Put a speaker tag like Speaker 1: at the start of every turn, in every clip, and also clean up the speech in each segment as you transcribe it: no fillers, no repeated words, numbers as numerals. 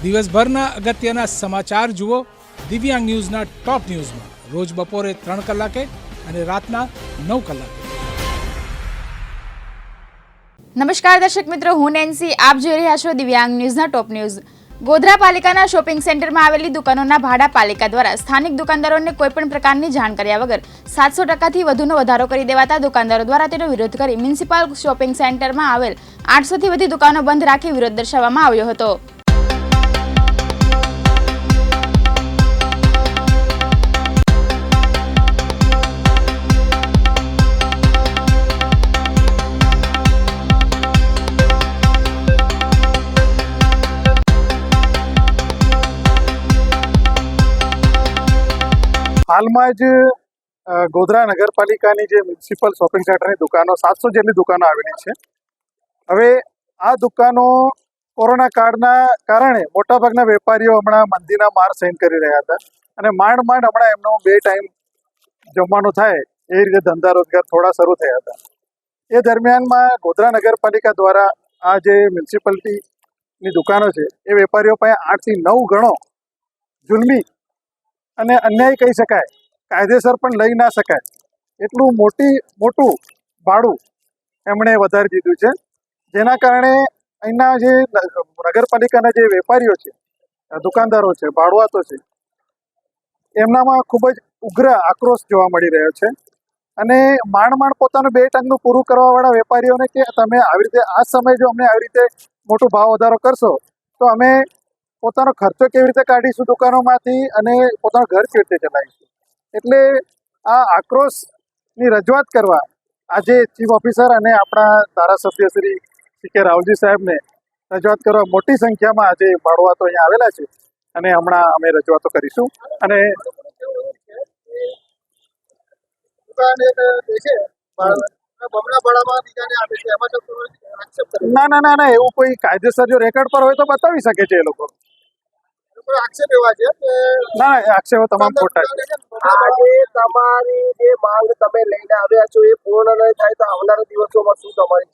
Speaker 1: દિવસભરના અગત્યના સમાચાર જુઓ દિવ્યાંગ ન્યૂઝના ટોપ ન્યૂઝમાં રોજ બપોરે 3 કલાકે અને રાતના 9 કલાકે.
Speaker 2: નમસ્કાર દર્શક મિત્રો, હું નેન્સી. આપ જોઈ રહ્યા છો દિવ્યાંગ ન્યૂઝના ટોપ ન્યૂઝ. ગોધરા પાલિકાના શોપિંગ સેન્ટરમાં આવેલી દુકાનોના ભાડા પાલિકા દ્વારા સ્થાનિક દુકાનદારોને કોઈપણ પ્રકારની જાણ કર્યા વગર 700% વધુનો વધારો કરી દેવાતા દુકાનદારો દ્વારા તેનો વિરોધ કરી મ્યુનિસિપલ શોપિંગ સેન્ટરમાં આવેલ 800થી વધુ દુકાનો બંધ રાખી વિરોધ દર્શાવવામાં આવ્યો હતો.
Speaker 3: હાલમાં જ ગોધરા નગરપાલિકાની જે મ્યુનિસિપલ શોપિંગ સેન્ટરની દુકાનો 700 જેટલી દુકાનો આવેલી છે. હવે આ દુકાનો કોરોના કાળના કારણે મોટાભાગના વેપારીઓ હમણાં મંદીના માર સહન કરી રહ્યા હતા અને માંડ હમણાં એમનો 2 ટાઈમ જમવાનું થાય એ રીતે ધંધા રોજગાર થોડા શરૂ થયા હતા. એ દરમિયાનમાં ગોધરા નગરપાલિકા દ્વારા આ જે મ્યુનિસિપાલિટીની દુકાનો છે એ વેપારીઓ પાસે 8 થી 9 ગણો જુલ્મી અને અન્યાય કહી શકાય, કાયદેસર પણ લઈ ના શકાય એટલું મોટું ભાડું એમણે વધારી દીધું છે. જેના કારણે અહીંના જે નગરપાલિકાના જે વેપારીઓ છે, દુકાનદારો છે, ભાડુઆતો છે, એમનામાં ખૂબ જ ઉગ્ર આક્રોશ જોવા મળી રહ્યો છે. અને માંડ પોતાનું 2 ટંકનું પૂરું કરવાવાળા વેપારીઓને કે તમે આવી રીતે આ સમય જો અમને આવી રીતે મોટો ભાવ વધારો કરશો તો અમે પોતાનો ખર્ચો કેવી રીતે કાઢીશું દુકાનોમાંથી અને પોતાનું ઘર કેવી રીતે ચલાવીશું. એટલે આ આક્રોશની રજૂઆત કરવા આજે ચીફ ઓફિસર અને આપણા ધારાસભ્ય શ્રી સી કે રાવલજી સાહેબને રજૂઆત કરવા મોટી સંખ્યામાં આજે ભાડુઆતો અહીંયા આવેલા છે અને હમણાં અમે રજૂઆતો કરીશું. અને ના એવું કોઈ કાયદેસર જો રેકોર્ડ પર હોય તો બતાવી શકે છે એ લોકો. આક્ષેપ એવા છે ના, આક્ષેપો તમામ ખોટા છે.
Speaker 4: આજે તમારી જે માંગ તમે લઈને આવ્યા છો એ પૂર્ણ નહીં થાય તો આવનારા દિવસોમાં શું તમારી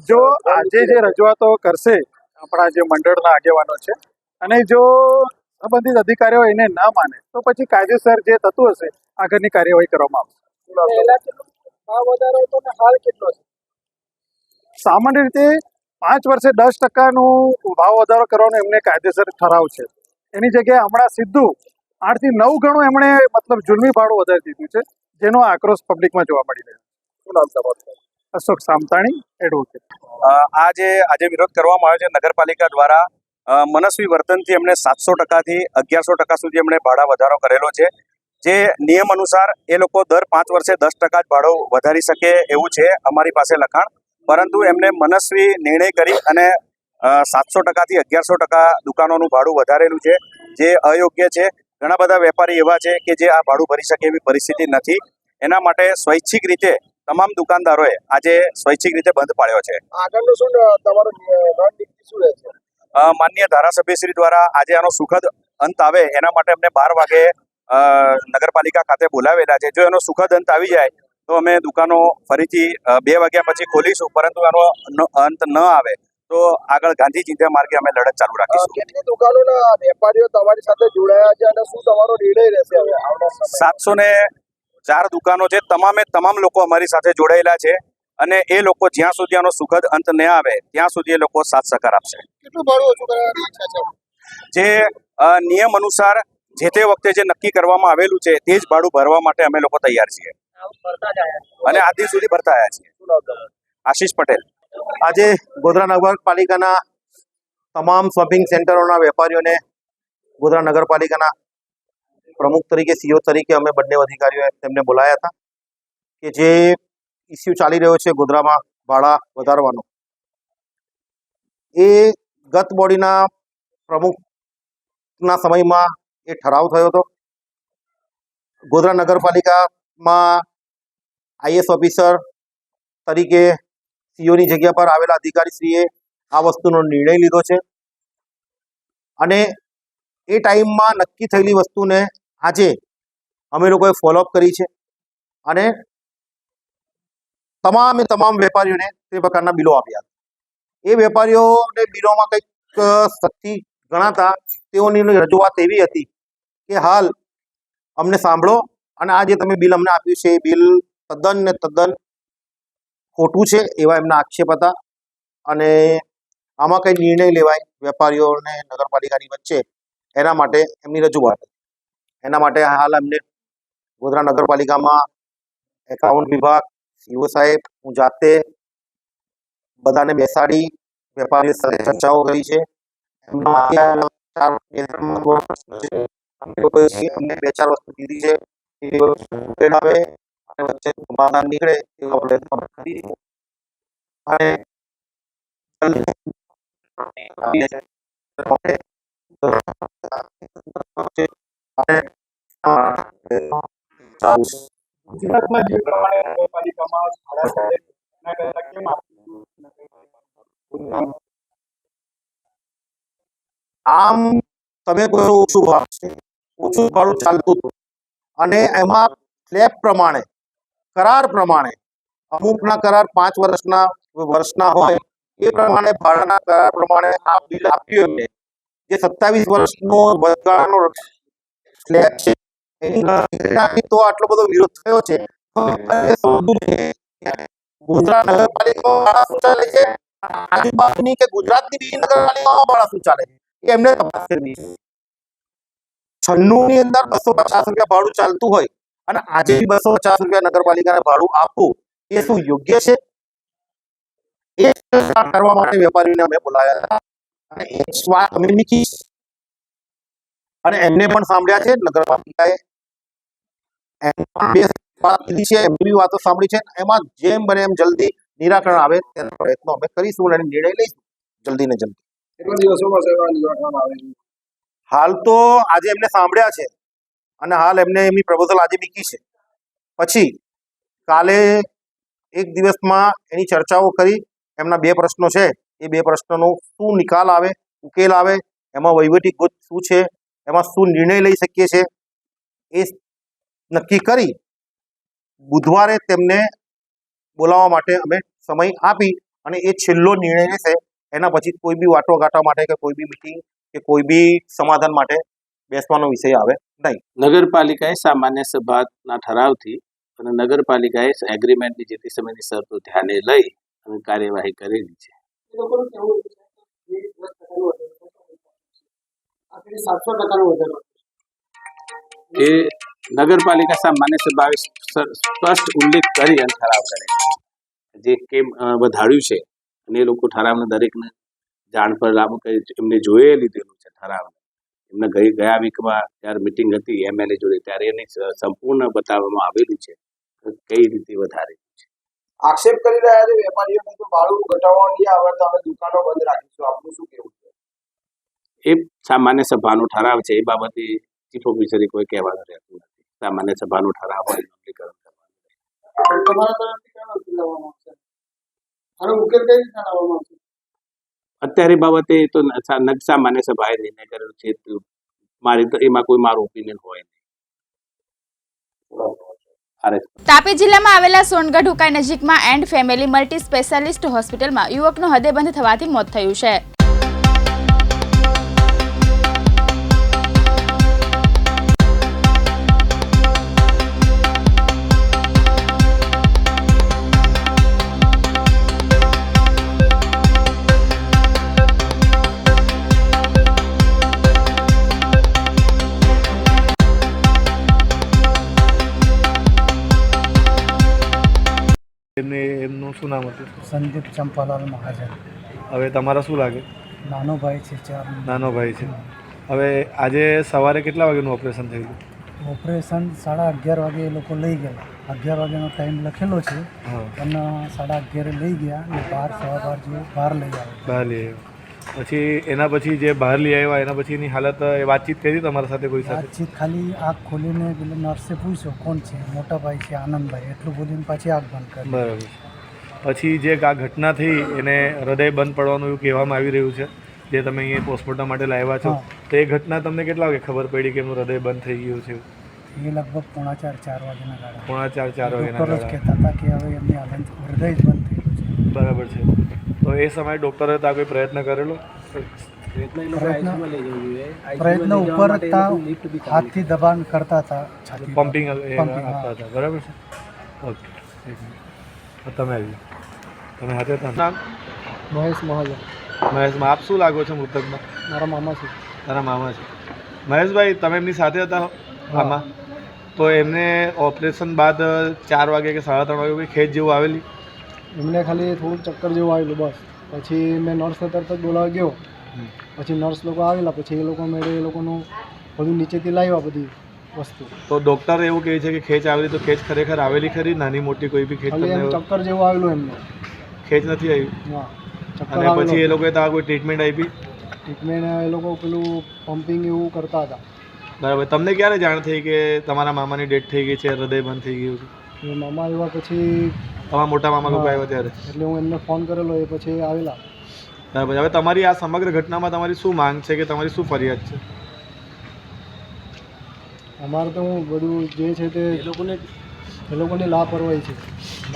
Speaker 3: જો આજે જે રજૂઆતો કરશે આપણા જે મંડળના આગેવાનો છે અને જો સંબંધિત અધિકારીઓ એને ના માને તો પછી કાયદેસર જે થતું હશે આગળની કાર્યવાહી કરવામાં આવશે.
Speaker 4: હાલ કેટલો છે?
Speaker 3: સામાન્ય રીતે 5 વર્ષે 10% ભાવ વધારો કરવાનો એમને કાયદેસર ઠરાવ છે. એની જગ્યાએ હમણાં સીધું 8 થી 9 ગણું એમણે મતલબ જુલ્મી ભાડું વધારી દીધું છે, જેનો આક્રોશ પબ્લિકમાં જોવા મળી રહ્યો છે.
Speaker 4: શું નામ તમારું?
Speaker 3: અશોક સામતાણી, એડવોકેટ.
Speaker 5: આજે વિરોધ કરવામાં આવ્યો છે નગરપાલિકા દ્વારા. મનસ્વી વર્તનથી એમણે 700%થી 1100% સુધી એમણે ભાડા વધારો કરેલો છે. જે નિયમ અનુસાર એ લોકો દર 5 વર્ષે 10% જ ભાડું વધારી શકે એવું છે અમારી પાસે લખાણ, પરંતુ એમને મનસ્વી નિર્ણય કરી અને 700%થી 1100% દુકાનોનું ભાડું વધારેલું છે, જે અયોગ્ય છે. ઘણા બધા વેપારી એવા છે કે જે આ ભાડું ભરી શકે એવી પરિસ્થિતિ નથી. એના માટે સ્વૈચ્છિક રીતે તમામ દુકાનદારોએ આજે સ્વૈચ્છિક રીતે બંધ પાડ્યો છે.
Speaker 4: આગળનું શું તમારું રણનીતિ શું રહેશે?
Speaker 5: માનનીય ધારાસભ્યશ્રી દ્વારા આજે આનો સુખદ અંત આવે એના માટે અમને 12 વાગે નગરપાલિકા ખાતે બોલાવેલા છે. જો એનો સુખદ અંત આવી જાય તો અમે દુકાનો ફરીથી 2 વાગ્યા પછી ખોલીશું, પરંતુ એનો અંત ન આવે તો આગળ ગાંધી ચિંધ્યા માર્ગે અમે લડત ચાલુ રાખીશું.
Speaker 4: કેટલી દુકાનોના વેપારીઓ તમારી સાથે જોડાયા છે અને શું તમારો નિર્ણય રહેશે હવે આવનાર સમયમાં?
Speaker 5: 704 દુકાનો છે, તમામ લોકો અમારી સાથે જોડાયેલા છે અને એ લોકો જ્યાં સુધી આનો સુખદ અંત ન આવે ત્યાં સુધી એ લોકો સાથ સહકાર આપશે.
Speaker 4: કેટલું ભાડું ઓછું કરવાની ઈચ્છા છે?
Speaker 5: જે નિયમ અનુસાર જે તે વખતે જે નક્કી કરવામાં આવેલું છે તે જ ભાડું ભરવા માટે અમે લોકો તૈયાર છીએ અને આજ દિન સુધી ભરતા આવ્યા છીએ. આશીષ પટેલ.
Speaker 6: આજે ગોધરા નગરપાલિકાના તમામ શોપિંગ સેન્ટરોના વેપારીઓને ગોધરા નગરપાલિકાના પ્રમુખ તરીકે, સીઓ તરીકે અમે બંને અધિકારીઓએ તેમને બોલાયા હતા કે જે ઇસ્યુ ચાલી રહ્યો છે ગોધરામાં ભાડા વધારવાનો, એ ગત બોડીના પ્રમુખના સમયમાં એ ઠરાવ થયો હતો. ગોધરા નગરપાલિકામાં આઈએસ ઓફિસર તરીકે સીઓની જગ્યા પર આવેલા અધિકારીશ્રીએ આ વસ્તુનો નિર્ણય લીધો છે અને એ ટાઈમમાં નક્કી થયેલી વસ્તુને આજે અમે લોકોએ ફોલોઅપ કરી છે અને તમામ વેપારીઓને તે પ્રકારના બિલો આપ્યા. એ વેપારીઓને બિલોમાં કંઈક 7 થી ગણાતા તેઓની રજૂઆત એવી હતી કે હાલ અમને સાંભળો અને આ જે તમે બિલ અમને આપ્યું છે એ બિલ તદ્દન ને તદ્દન ખોટું છે એવા એમના આક્ષેપ હતા અને આમાં કંઈ નિર્ણય લેવાય વેપારીઓ અને નગરપાલિકાની વચ્ચે એના માટે એમની રજૂઆત હતી. એના માટે હાલ એમને ગોધરા નગરપાલિકામાં એકાઉન્ટ વિભાગ, સીઓ સાહેબ, હું જાતે બધાને બેસાડી વેપારીઓ સાથે ચર્ચાઓ કરી છે. અમને 2-4 વસ્તુ કીધી છે એ વસ્તુ ઉકેલ આવે અને વચ્ચે સમાધાન નીકળે એવો પ્રયત્ન અમે કરીશું. અને
Speaker 3: ગુજરાતમાં જે પ્રમાણે નગરપાલિકામાં ભાડા સાથે એના કરતાં કેમ આપ્યું?
Speaker 6: આમ તમે કોઈ ઓછું ભાવ છે, ઓછું ભાડું ચાલતું હતું અને એમાં સ્લેબ પ્રમાણે, કરાર પ્રમાણે, અમુકના કરાર 5 વર્ષના હોય એ પ્રમાણે ભાડાના કરાર પ્રમાણે આ બિલ આપ્યું એમને જે 27 વર્ષનો વચગાળાનો સ્લેબ છે એની ગણતરી નાખી તો આટલો બધો વિરોધ થયો છે. ગોધરા નગરપાલિકામાં ભાડા શું ચાલે છે, આજુબાજુની કે ગુજરાતની બીજી નગરપાલિકામાં ભાડા શું ચાલે છે એ એમને તપાસ કરવી છે. 96 ની અંદર 250 રૂપિયા ભાડું ચાલતું હોય અને આજે 250 રૂપિયા નગરપાલિકાને ભાડું આપવું એ શું યોગ્ય છે? એ કરવા માટે વેપારીઓને અમે બોલાવ્યા હતા અને એક વાત અમે મૂકી અને એમને પણ સાંભળ્યા છે. નગરપાલિકાએ બે વાત કીધી છે, એમની વાતો સાંભળી છે. એમાં જેમ બને એમ જલ્દી નિરાકરણ આવે તેના પ્રયત્નો અમે કરીશું અને નિર્ણય લઈશું જલ્દી ને જલ્દી.
Speaker 4: કેટલા દિવસોમાં સેવા નિરાકરણ આવે છે?
Speaker 6: હાલ તો આજે એમને સાંભળ્યા છે અને હાલ એમને એમની પ્રપોઝલ આજે મૂકી છે. પછી કાલે એક દિવસમાં એની ચર્ચાઓ કરી એમના 2 પ્રશ્નો છે એ 2 પ્રશ્નોનો શું નિકાલ આવે, ઉકેલ આવે, એમાં વહીવટી ગોચ શું છે, એમાં શું નિર્ણય લઈ શકીએ છે એ નક્કી કરી બુધવારે તેમને બોલાવવા માટે અમે સમય આપી અને એ છેલ્લો નિર્ણય લેશે. એના પછી કોઈ બી વાટાઘાટો માટે કે કોઈ બી મિટિંગ કે કોઈ બી સમાધાન માટે બેસવાનો વિષય આવે નહીં.
Speaker 7: નગરપાલિકાએ સામાન્ય સભાના ઠરાવથી અને નગરપાલિકાએ એગ્રીમેન્ટની જેટલી સમયની શરતો ધ્યાને લઈ અને કાર્યવાહી કરેલી છે.
Speaker 4: એ લોકોનું કહેવું છે કે 700% વધારો
Speaker 7: એ નગરપાલિકા સામાન્ય સભાએ સ્પષ્ટ ઉલ્લેખ કરી અને ઠરાવ કરે જે કેમ વધાર્યું છે અને એ લોકો ઠરાવને દરેકને જાણ પર લાગુ કરી એમને જોઈ લીધેલું છે ઠરાવ. એમને ગયા વીકમાં જ્યારે મિટિંગ હતી એમએલએ જોડે ત્યારે એની સંપૂર્ણ બતાવવામાં આવેલું છે કઈ રીતે વધારે છે.
Speaker 4: આક્ષેપ કરી રહ્યા છે વેપારીઓને તો ભાડું ઘટાડવા નહીં આવે તો અમે દુકાનો બંધ રાખીશું. આપનું શું કહેવું છે?
Speaker 7: એ સામાન્ય સભાનો ઠરાવ છે એ બાબતે ચીફ ઓફિસરે કોઈ કહેવાનું રહેતું નથી. સામાન્ય સભાનો ઠરાવ હોય અમલીકરણ કરવાનું.
Speaker 4: તમારા તરફથી કયા વકીલ લાવવામાં આવશે? આનો ઉકેલ કઈ રીતના લાવવામાં આવશે?
Speaker 7: અત્યારે બાબતે તો સામાન્ય સભાએ નિર્ણય કરેલો છે. મારી તો એમાં કોઈ મારું ઓપિનિયન હોય નહીં.
Speaker 2: તાપી જિલ્લામાં આવેલા સોનગઢ ઉકાઈ નજીકમાં એન્ડ ફેમિલી મલ્ટી સ્પેશિયાલિસ્ટ હોસ્પિટલમાં યુવકનું હૃદયબંધ થવાથી મોત થયું છે.
Speaker 8: એમનું શું નામ હતું?
Speaker 9: સંદીપ ચંપાલાલ મહાજન.
Speaker 8: હવે તમારા શું લાગે?
Speaker 9: નાનો ભાઈ છે, 4
Speaker 8: નાનો ભાઈ છે. હવે આજે સવારે કેટલા વાગ્યાનું ઓપરેશન થઈ ગયું?
Speaker 9: ઓપરેશન 11:30 વાગે એ લોકો લઈ ગયા. 11 વાગ્યાનો ટાઈમ લખેલો છે પણ 11:30 લઈ ગયા અને 12 જેવું બહાર લઈ આવ્યા.
Speaker 8: બહાર લઈ આવ્યા પછી એના પછી જે બહાર લઈ આવ્યા એના પછી એની હાલત વાતચીત કરી તમારા સાથે કોઈ સાથે?
Speaker 9: વાતચીત ખાલી આંખ ખોલીને પેલે નર્સે પૂછ્યો કોણ છે, મોટા ભાઈ છે આનંદભાઈ, એટલું બોલીને પાછી આંખ બંધ કરી.
Speaker 8: બરાબર. પછી જે આ ઘટના થઈ એને હૃદય બંધ પડવાનું એવું કહેવામાં આવી રહ્યું છે જે તમે અહીંયા પોસ્ટમોર્ટમ માટે લાવ્યા છો તો એ ઘટના તમને કેટલા વાગે ખબર પડી કે એમનું હૃદય બંધ થઈ ગયું છે?
Speaker 9: એ લગભગ 3:45-4 વાગ્યાના ગાળા.
Speaker 8: 3:45-4 વાગ્યાના
Speaker 9: ડૉક્ટર જ કહેતા હતા કે હવે એમની હાલત હૃદય જ બંધ થયેલું છે.
Speaker 8: બરાબર છે. તો એ સમયે ડૉક્ટરે ત્યાં કોઈ પ્રયત્ન કરેલો?
Speaker 9: પ્રયત્ન ઉપર હતા, હાથથી દબાણ કરતા હતા, છાતી પર.
Speaker 8: પમ્પિંગ
Speaker 9: Pumping, હા.
Speaker 8: આપતા હતા, બરાબર છે? ઓકે, એક મિનિટ. તમે આવી જાઓ. તમે હાથે હતા ને? નામ?
Speaker 9: મહેશ મહાજન,
Speaker 8: મહેશમાં આપ શું લાગો છો મૃતકમાં?
Speaker 9: મારા મામા છે.
Speaker 8: તારા મામા છે. મહેશભાઈ, તમે એમની સાથે હતા આમાં? તો એમને ઓપરેશન બાદ 4 વાગે કે 3:30 વાગે કોઈ ખેંચ જેવું આવેલી?
Speaker 9: એમને ખાલી થોડુંક ચક્કર જેવું આવેલું બસ. પછી મેં નર્સને તરત જ બોલાવવા ગયો. પછી નર્સ લોકો આવેલા, પછી એ લોકો મેળે એ લોકોનું બધું નીચેથી લાવ્યા બધી વસ્તુ.
Speaker 8: તો ડૉક્ટર એવું કહે છે કે ખેંચ આવેલી, તો ખેંચ ખરેખર આવેલી ખરી? નાની મોટી કોઈ બી ખેંચ
Speaker 9: ખાલી એમ
Speaker 8: તમને
Speaker 9: ચક્કર જેવું આવેલું એમને.
Speaker 8: ખેંચ નથી આવી?
Speaker 9: હા, ચક્કર
Speaker 8: અને પછી એ
Speaker 9: આવેલું.
Speaker 8: લોકોએ તો કોઈ ટ્રીટમેન્ટ આપી?
Speaker 9: ટ્રીટમેન્ટ એ લોકો પેલું પમ્પિંગ એવું કરતા હતા.
Speaker 8: બરાબર. તમને ક્યારે જાણ થઈ કે તમારા મામાની ડેથ થઈ ગઈ છે, હૃદય બંધ થઈ ગયું છે?
Speaker 9: એ મામા આવ્યા પછી,
Speaker 8: તમારા મોટા મામા લોકો
Speaker 9: હા.
Speaker 8: આવ્યા ત્યારે?
Speaker 9: એટલે હું એમને ફોન કરેલો, એ પછી આવેલા.
Speaker 8: બરાબર. હવે તમારી આ સમગ્ર ઘટનામાં તમારી શું માંગ છે કે તમારી શું ફરિયાદ છે?
Speaker 9: અમારે તો હું બધું જે છે તે એ લોકોની લાપરવાહી છે.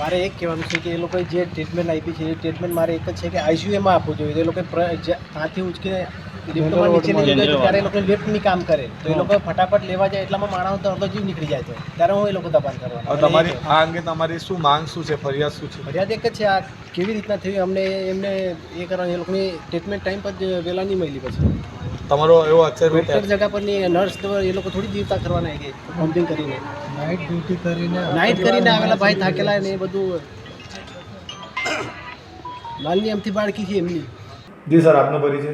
Speaker 10: મારે એક કહેવાનું છે કે એ લોકોએ જે ટ્રીટમેન્ટ આપી છે એ ટ્રીટમેન્ટ મારે એક જ છે કે આઈસીયુમાં આપવું જોઈએ. એ લોકોએ ત્યાંથી ઉચકીને લિફ્ટમાં નીચે લઈ જાય ત્યારે એ લોકો લિફ્ટની કામ કરે તો એ લોકો ફટાફટ લેવા જાય એટલામાં માણસ તો અડધો જીવ નીકળી જાય તો ત્યારે હું એ લોકો દબાણ
Speaker 8: હવે
Speaker 10: કરવાનું.
Speaker 8: તમારી આ અંગે તમારી શું માંગ શું છે, ફરિયાદ શું છે?
Speaker 10: ફરિયાદ એક જ છે, આ કેવી રીતના થયું અમને એમને એ કરવાનું. એ લોકોની ટ્રીટમેન્ટ ટાઈમ પર જ વહેલા નહીં મળી. પછી
Speaker 8: તમારો એવો અક્ષર
Speaker 10: ડૉક્ટર જગા પરની નર્સ તો એ લોકો થોડી જીવતા કરવાના કે પમ્પિંગ કરીને
Speaker 9: નાઇટ ડ્યુટી કરીને
Speaker 10: આવેલા ભાઈ થાકેલા ને એ બધું નાની એમથી બાળકી છે એમની.
Speaker 8: જી સર, આપનો પરિચય?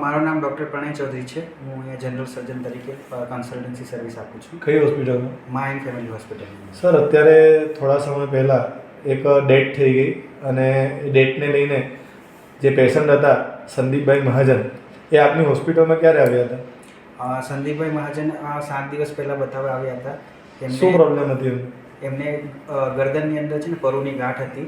Speaker 11: મારું નામ ડૉક્ટર પ્રણય ચૌધરી છે. હું અહીંયા જનરલ સર્જન તરીકે કન્સલ્ટન્સી સર્વિસ આપું છું.
Speaker 8: કઈ હોસ્પિટલમાં?
Speaker 11: મા એન્ડ ફેમિલી હોસ્પિટલ.
Speaker 8: સર, અત્યારે થોડા સમય પહેલાં એક ડેથ થઈ ગઈ અને એ ડેથને લઈને જે પેશન્ટ હતા સંદીપભાઈ મહાજન, એ આપની હોસ્પિટલમાં ક્યારે આવ્યા હતા?
Speaker 11: સંદીપભાઈ મહાજન 7 દિવસ પહેલાં બતાવવા આવ્યા હતા.
Speaker 8: શું પ્રોબ્લેમ હતી એમને?
Speaker 11: એમને ગરદનની અંદર છે ને પરુની ગાંઠ હતી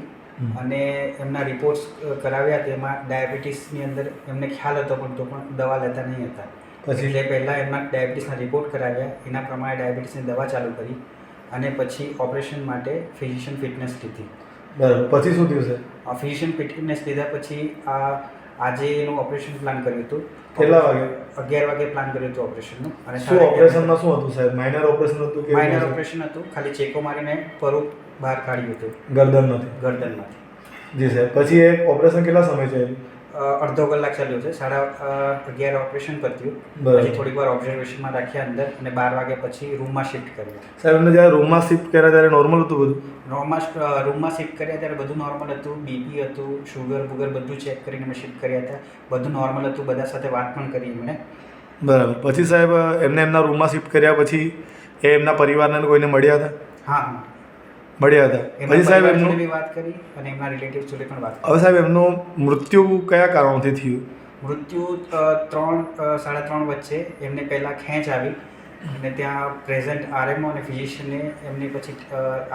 Speaker 11: અને એમના રિપોર્ટ્સ કરાવ્યા તેમાં ડાયાબિટીસની અંદર એમને ખ્યાલ હતો પણ તો પણ દવા લેતા નહીં હતા.
Speaker 8: પછી?
Speaker 11: એટલે પહેલાં એમના ડાયાબિટીસના રિપોર્ટ કરાવ્યા, એના પ્રમાણે ડાયાબિટીસની દવા ચાલુ કરી અને પછી ઓપરેશન માટે ફિઝિશિયન ફિટનેસ લીધી.
Speaker 8: બરાબર. પછી શું થયું છે?
Speaker 11: ફિઝિશિયન ફિટનેસ લીધા પછી આજે એનું ઓપરેશન પ્લાન કર્યું હતું.
Speaker 8: કેટલા વાગે?
Speaker 11: 11 વાગે પ્લાન કર્યું હતું ઓપરેશનનું. અને
Speaker 8: શું ઓપરેશનમાં શું હતું સાહેબ? માઇનર ઓપરેશન હતું કે?
Speaker 11: માઇનર ઓપરેશન હતું, ખાલી ચેકો મારીને પરું બહાર કાઢ્યું હતું
Speaker 8: ગરદનમાંથી?
Speaker 11: ગરદનમાંથી.
Speaker 8: જી સાહેબ. પછી એ ઓપરેશન કેટલા સમય ચાલ્યું?
Speaker 11: અડધો કલાક ચાલ્યો છે. 11:30 ઓપરેશન પત્યું.
Speaker 8: બરાબર.
Speaker 11: પછી થોડીક વાર ઓબ્ઝર્વેશનમાં રાખ્યા અંદર અને 12 વાગે પછી રૂમમાં શિફ્ટ કર્યા.
Speaker 8: સાહેબ, એમને જ્યારે રૂમમાં શિફ્ટ કર્યા ત્યારે નોર્મલ હતું બધું?
Speaker 11: રૂમમાં શિફ્ટ કર્યા ત્યારે બધું નોર્મલ હતું. બીપી હતું, શુગર બુગર બધું ચેક કરીને અમે શિફ્ટ કર્યા હતા. બધું નોર્મલ હતું. બધા સાથે વાત પણ કરી એમણે.
Speaker 8: બરાબર. પછી સાહેબ એમને એમના રૂમમાં શિફ્ટ કર્યા પછી એ એમના પરિવારને કોઈને મળ્યા હતા?
Speaker 11: હા,
Speaker 8: મળ્યા હતા. પછી સાહેબ એમનું
Speaker 11: વાત કરી અને એમના રિલેટિવ જોડે પણ વાત કરી.
Speaker 8: હવે સાહેબ એમનું મૃત્યુ કયા કારણોથી થયું?
Speaker 11: મૃત્યુ 3-3:30 વચ્ચે એમને પહેલાં ખેંચ આવી અને ત્યાં પ્રેઝન્ટ આરએમઓ અને ફિઝિશિયને એમની પછી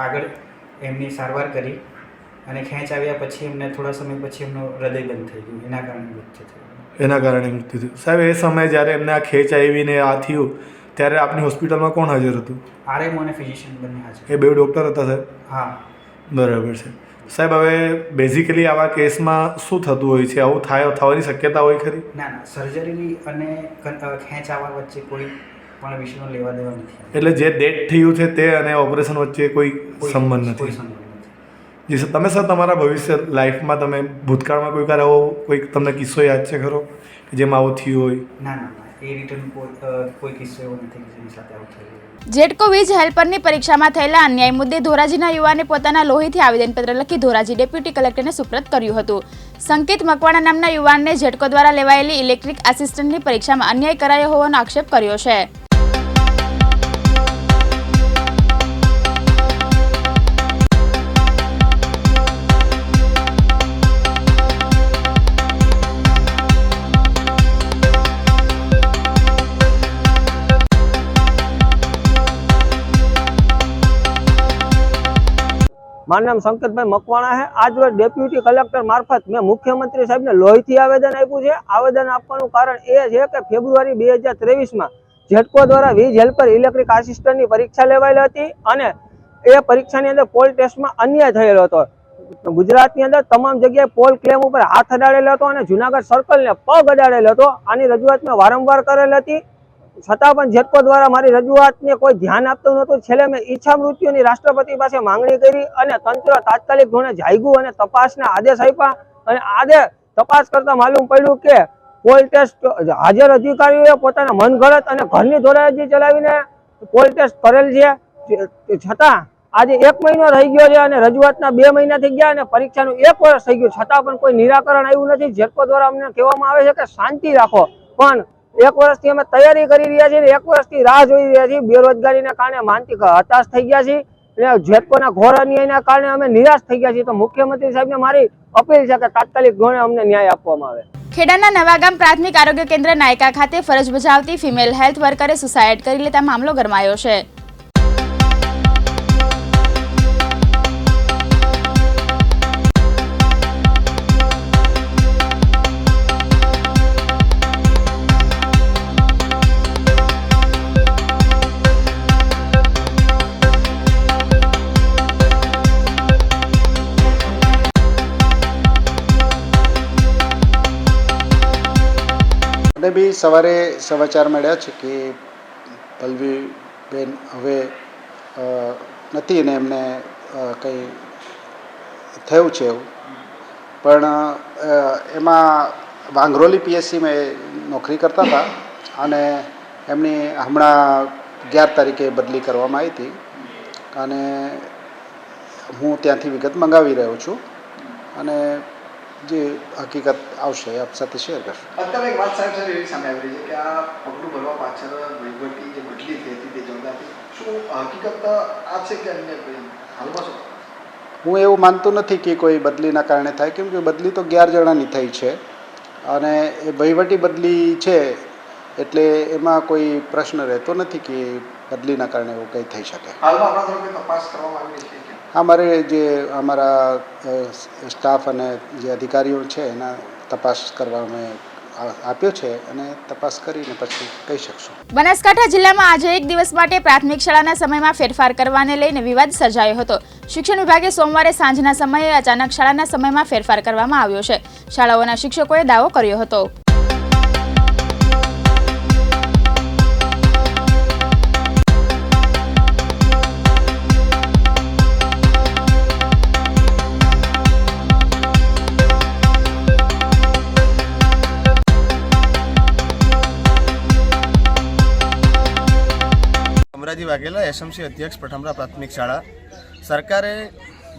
Speaker 11: આગળ એમની સારવાર કરી અને ખેંચ આવ્યા પછી એમને થોડા સમય પછી એમનું હૃદય બંધ થઈ ગયું. એના કારણે મૃત્યુ થયું.
Speaker 8: એના કારણે મૃત્યુ થયું. સાહેબ, એ સમયે જ્યારે એમને આ ખેંચ આવીને આ થયું ત્યારે આપની હોસ્પિટલમાં કોણ હાજર હતું?
Speaker 11: આરએમઓ અને ફિઝિશિયન બંને હાજર.
Speaker 8: એ બે ડૉક્ટર હતા સાહેબ?
Speaker 11: હા.
Speaker 8: બરાબર છે. સાહેબ, હવે બેઝિકલી આવા કેસમાં શું થતું હોય છે? આવું થવાની શક્યતા હોય ખરી?
Speaker 11: ના, સર્જરી અને ખેંચ આવવા વચ્ચે કોઈ પણ વિષયનો લેવા દેવા નથી.
Speaker 8: એટલે જે ડેથ થયું છે તે અને ઓપરેશન વચ્ચે કોઈ સંબંધ
Speaker 11: કોઈ
Speaker 8: નથી?
Speaker 11: સંબંધ નથી.
Speaker 8: જી સર, તમે સર તમારા ભવિષ્ય લાઈફમાં તમે ભૂતકાળમાં કોઈ વાર આવો કોઈ તમને કિસ્સો યાદ છે ખરો કે જેમાં આવું થયું હોય?
Speaker 11: ના, એ રિટર્ન કોઈ કિસ્સો એવો નથી કે જેની સાથે આવું થયું.
Speaker 2: જેટકો વીજ હેલ્પરની પરીક્ષામાં થયેલા અન્યાય મુદ્દે ધોરાજીના યુવાને પોતાના લોહીથી આવેદનપત્ર લખી ધોરાજી ડેપ્યુટી કલેક્ટરને સુપ્રત કર્યું હતું. સંકેત મકવાણા નામના યુવાનને જેટકો દ્વારા લેવાયેલી ઇલેક્ટ્રિક આસિસ્ટન્ટની પરીક્ષામાં અન્યાય કરાયો હોવાનો આક્ષેપ કર્યો છે.
Speaker 12: મારું નામ સંકેતભાઈ મકવાણા છે. આજ રોજ ડેપ્યુટી કલેક્ટર મારફત મેં મુખ્યમંત્રી સાહેબને લોહીથી આવેદન આપ્યું છે. આવેદન આપવાનું કારણ એ છે કે ફેબ્રુઆરી 2023માં જેટકો દ્વારા વીજ હેલ્પર ઇલેક્ટ્રિક આસિસ્ટન્ટની પરીક્ષા લેવાયેલી હતી અને એ પરીક્ષાની અંદર પોલ ટેસ્ટમાં અન્યાય થયેલો હતો. ગુજરાતની અંદર તમામ જગ્યાએ પોલ ક્લેમ ઉપર હાથ અડાડેલો હતો અને જુનાગઢ સર્કલને પગ અડાડેલો હતો. આની રજૂઆત મેં વારંવાર કરેલ હતી, છતાં પણ જેટકો દ્વારા મારી રજૂઆતને કોઈ ધ્યાન આપતું નહોતું. છેલ્લે મેં ઈચ્છા મૃત્યુની રાષ્ટ્રપતિ પાસે માંગણી કરી અને તંત્ર તાત્કાલિક ધોરણે જાગ્યું અને તપાસના આદેશ આપ્યા. અને આદેશ તપાસ કરતા માલુમ પડ્યું કે પોલ ટેસ્ટ હાજર અધિકારીઓએ પોતાના મનગઢત અને ઘરની ધોરાજી ચલાવીને પોલ ટેસ્ટ કરેલ છે. છતાં આજે 1 મહિનો થઈ ગયો છે અને રજૂઆતના 2 મહિના થઈ ગયા અને પરીક્ષાનું 1 વર્ષ થઈ ગયું, છતાં પણ કોઈ નિરાકરણ આવ્યું નથી. જેટકો દ્વારા અમને કહેવામાં આવે છે કે શાંતિ રાખો, પણ 1 વર્ષથી અમે તૈયારી કરી રહ્યા છીએ, 1 વર્ષથી રાહ જોઈ રહ્યા છીએ. બેરોજગારીના કારણે માનસિક હતાશ થઈ ગયા છીએ અને જેટકોના ઘોર અન્યાયના કારણે અમે નિરાશ થઈ ગયા છીએ. તો મુખ્યમંત્રી સાહેબને મારી અપીલ છે કે તાત્કાલિક ધોરણે અમને ન્યાય આપવામાં આવે.
Speaker 2: ખેડાના નવાગામ પ્રાથમિક આરોગ્ય કેન્દ્ર નાયકા ખાતે ફરજ બજાવતી ફિમેલ હેલ્થ વર્કરે સુસાઇડ કરી લેતા મામલો ગરમાયો છે.
Speaker 13: મને બી સવારે સમાચાર મળ્યા છે કે પલ્લવીબેન હવે નથી ને એમને કંઈ થયું છે એવું, પણ એમાં વાંગરોલી પીએસસીમાં નોકરી કરતા હતા અને એમની હમણાં 11 તારીખે બદલી કરવામાં આવી હતી અને હું ત્યાંથી વિગત મંગાવી રહ્યો છું અને જે હકીકત આવશે આપ સાથે શેર કરશું.
Speaker 14: અત્યારે એક વાત સાહેબ સર એવી સામે આવી રહી છે કે આ પગલું ભરવા પાછળ વહીવટી જે બદલી થઈ હતી તે જવાબદારી શું હકીકત આ છે કે અન્ય હાલમાં શું?
Speaker 13: હું એવું માનતો નથી કે કોઈ બદલીના કારણે થાય, કેમ કે બદલી તો 11 જણાની થઈ છે અને એ વહીવટી બદલી છે એટલે એમાં કોઈ પ્રશ્ન રહેતો નથી કે બદલીના કારણે એવું કંઈ થઈ શકે.
Speaker 14: હાલમાં આપણા તરફથી તપાસ કરવામાં આવી રહી છે.
Speaker 13: અમારે જે અમારા સ્ટાફ અને જે અધિકારીઓ છે એના તપાસ કરવા અમે આપ્યો છે અને તપાસ કરીને પછી કહી શકશું.
Speaker 2: બનાસકાંઠા જિલ્લામાં આજે એક દિવસ માટે પ્રાથમિક શાળાના સમયમાં ફેરફાર કરવાને લઈને વિવાદ સર્જાયો હતો. શિક્ષણ વિભાગે સોમવારે સાંજના સમયે અચાનક શાળાના સમયમાં ફેરફાર કરવામાં આવ્યો છે. શાળાઓના શિક્ષકોએ દાવો કર્યો હતો.
Speaker 15: અમરાજી વાઘેલા એસએમસી અધ્યક્ષ પઠમરા પ્રાથમિક શાળા. સરકારે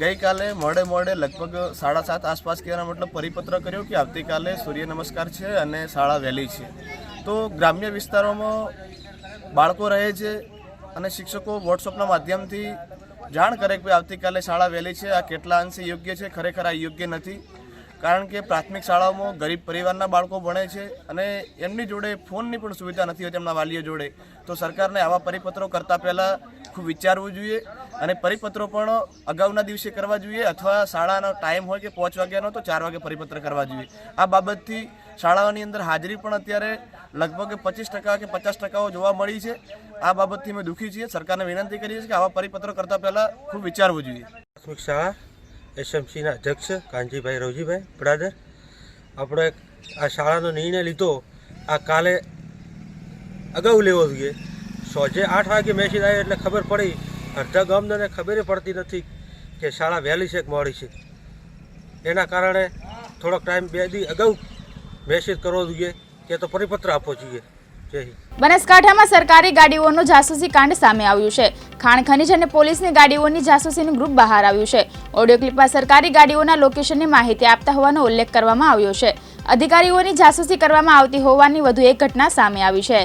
Speaker 15: ગઈકાલે મોડે લગભગ 7:30 આસપાસ કહેવાનો મતલબ પરિપત્ર કર્યો કે આવતીકાલે સૂર્ય નમસ્કાર છે અને શાળા વહેલી છે. તો ગ્રામ્ય વિસ્તારોમાં બાળકો રહે છે અને શિક્ષકો વોટ્સઅપના માધ્યમથી જાણ કરે કે આવતીકાલે શાળા વહેલી છે. આ કેટલા અંશે યોગ્ય છે? ખરેખર આ યોગ્ય નથી, કારણ કે પ્રાથમિક શાળાઓમાં ગરીબ પરિવારના બાળકો ભણે છે અને એમની જોડે ફોનની પણ સુવિધા નથી હોતી એમના વાલીઓ જોડે. તો સરકારને આવા પરિપત્રો કરતાં પહેલાં ખૂબ વિચારવું જોઈએ અને પરિપત્રો પણ અગાઉના દિવસે કરવા જોઈએ અથવા શાળાનો ટાઈમ હોય કે 5 વાગ્યાનો તો 4 વાગે પરિપત્ર કરવા જોઈએ. આ બાબતથી શાળાઓની અંદર હાજરી પણ અત્યારે લગભગ 25% કે 50% જોવા મળી છે. આ બાબતથી અમે દુઃખી છીએ. સરકારને વિનંતી કરીએ છીએ કે આવા પરિપત્રો કરતાં પહેલાં ખૂબ વિચારવું જોઈએ.
Speaker 16: પ્રાથમિક શાળા એસએમસીના અધ્યક્ષ કાનજીભાઈ રવજીભાઈ બરાદર, આપણે આ શાળાનો નિર્ણય લીધો આ કાલે અગાઉ લેવો જોઈએ. સોજે 8 વાગે મેસેજ આવ્યો એટલે ખબર પડી. અડધા ગામદારને ખબર પડતી નથી કે શાળા વહેલી છે કે મોડી છે. એના કારણે થોડોક ટાઈમ 2 દી અગાઉ મેસેજ કરવો જોઈએ કે તો પરિપત્ર આપવો જોઈએ. જય હિન્દ.
Speaker 2: બનાસકાંઠામાં સરકારી ગાડીઓનો જાસૂસી કાંડ સામે આવ્યું છે. ખાણ ખનીજ અને પોલીસની ગાડીઓની જાસૂસીનું ગ્રુપ બહાર આવ્યું છે. ઓડિયો ક્લિપમાં સરકારી ગાડીઓના લોકેશનની માહિતી આપતા હોવાનો ઉલ્લેખ કરવામાં આવ્યો છે. અધિકારીઓની જાસૂસી કરવામાં આવતી હોવાની વધુ એક ઘટના સામે આવી છે.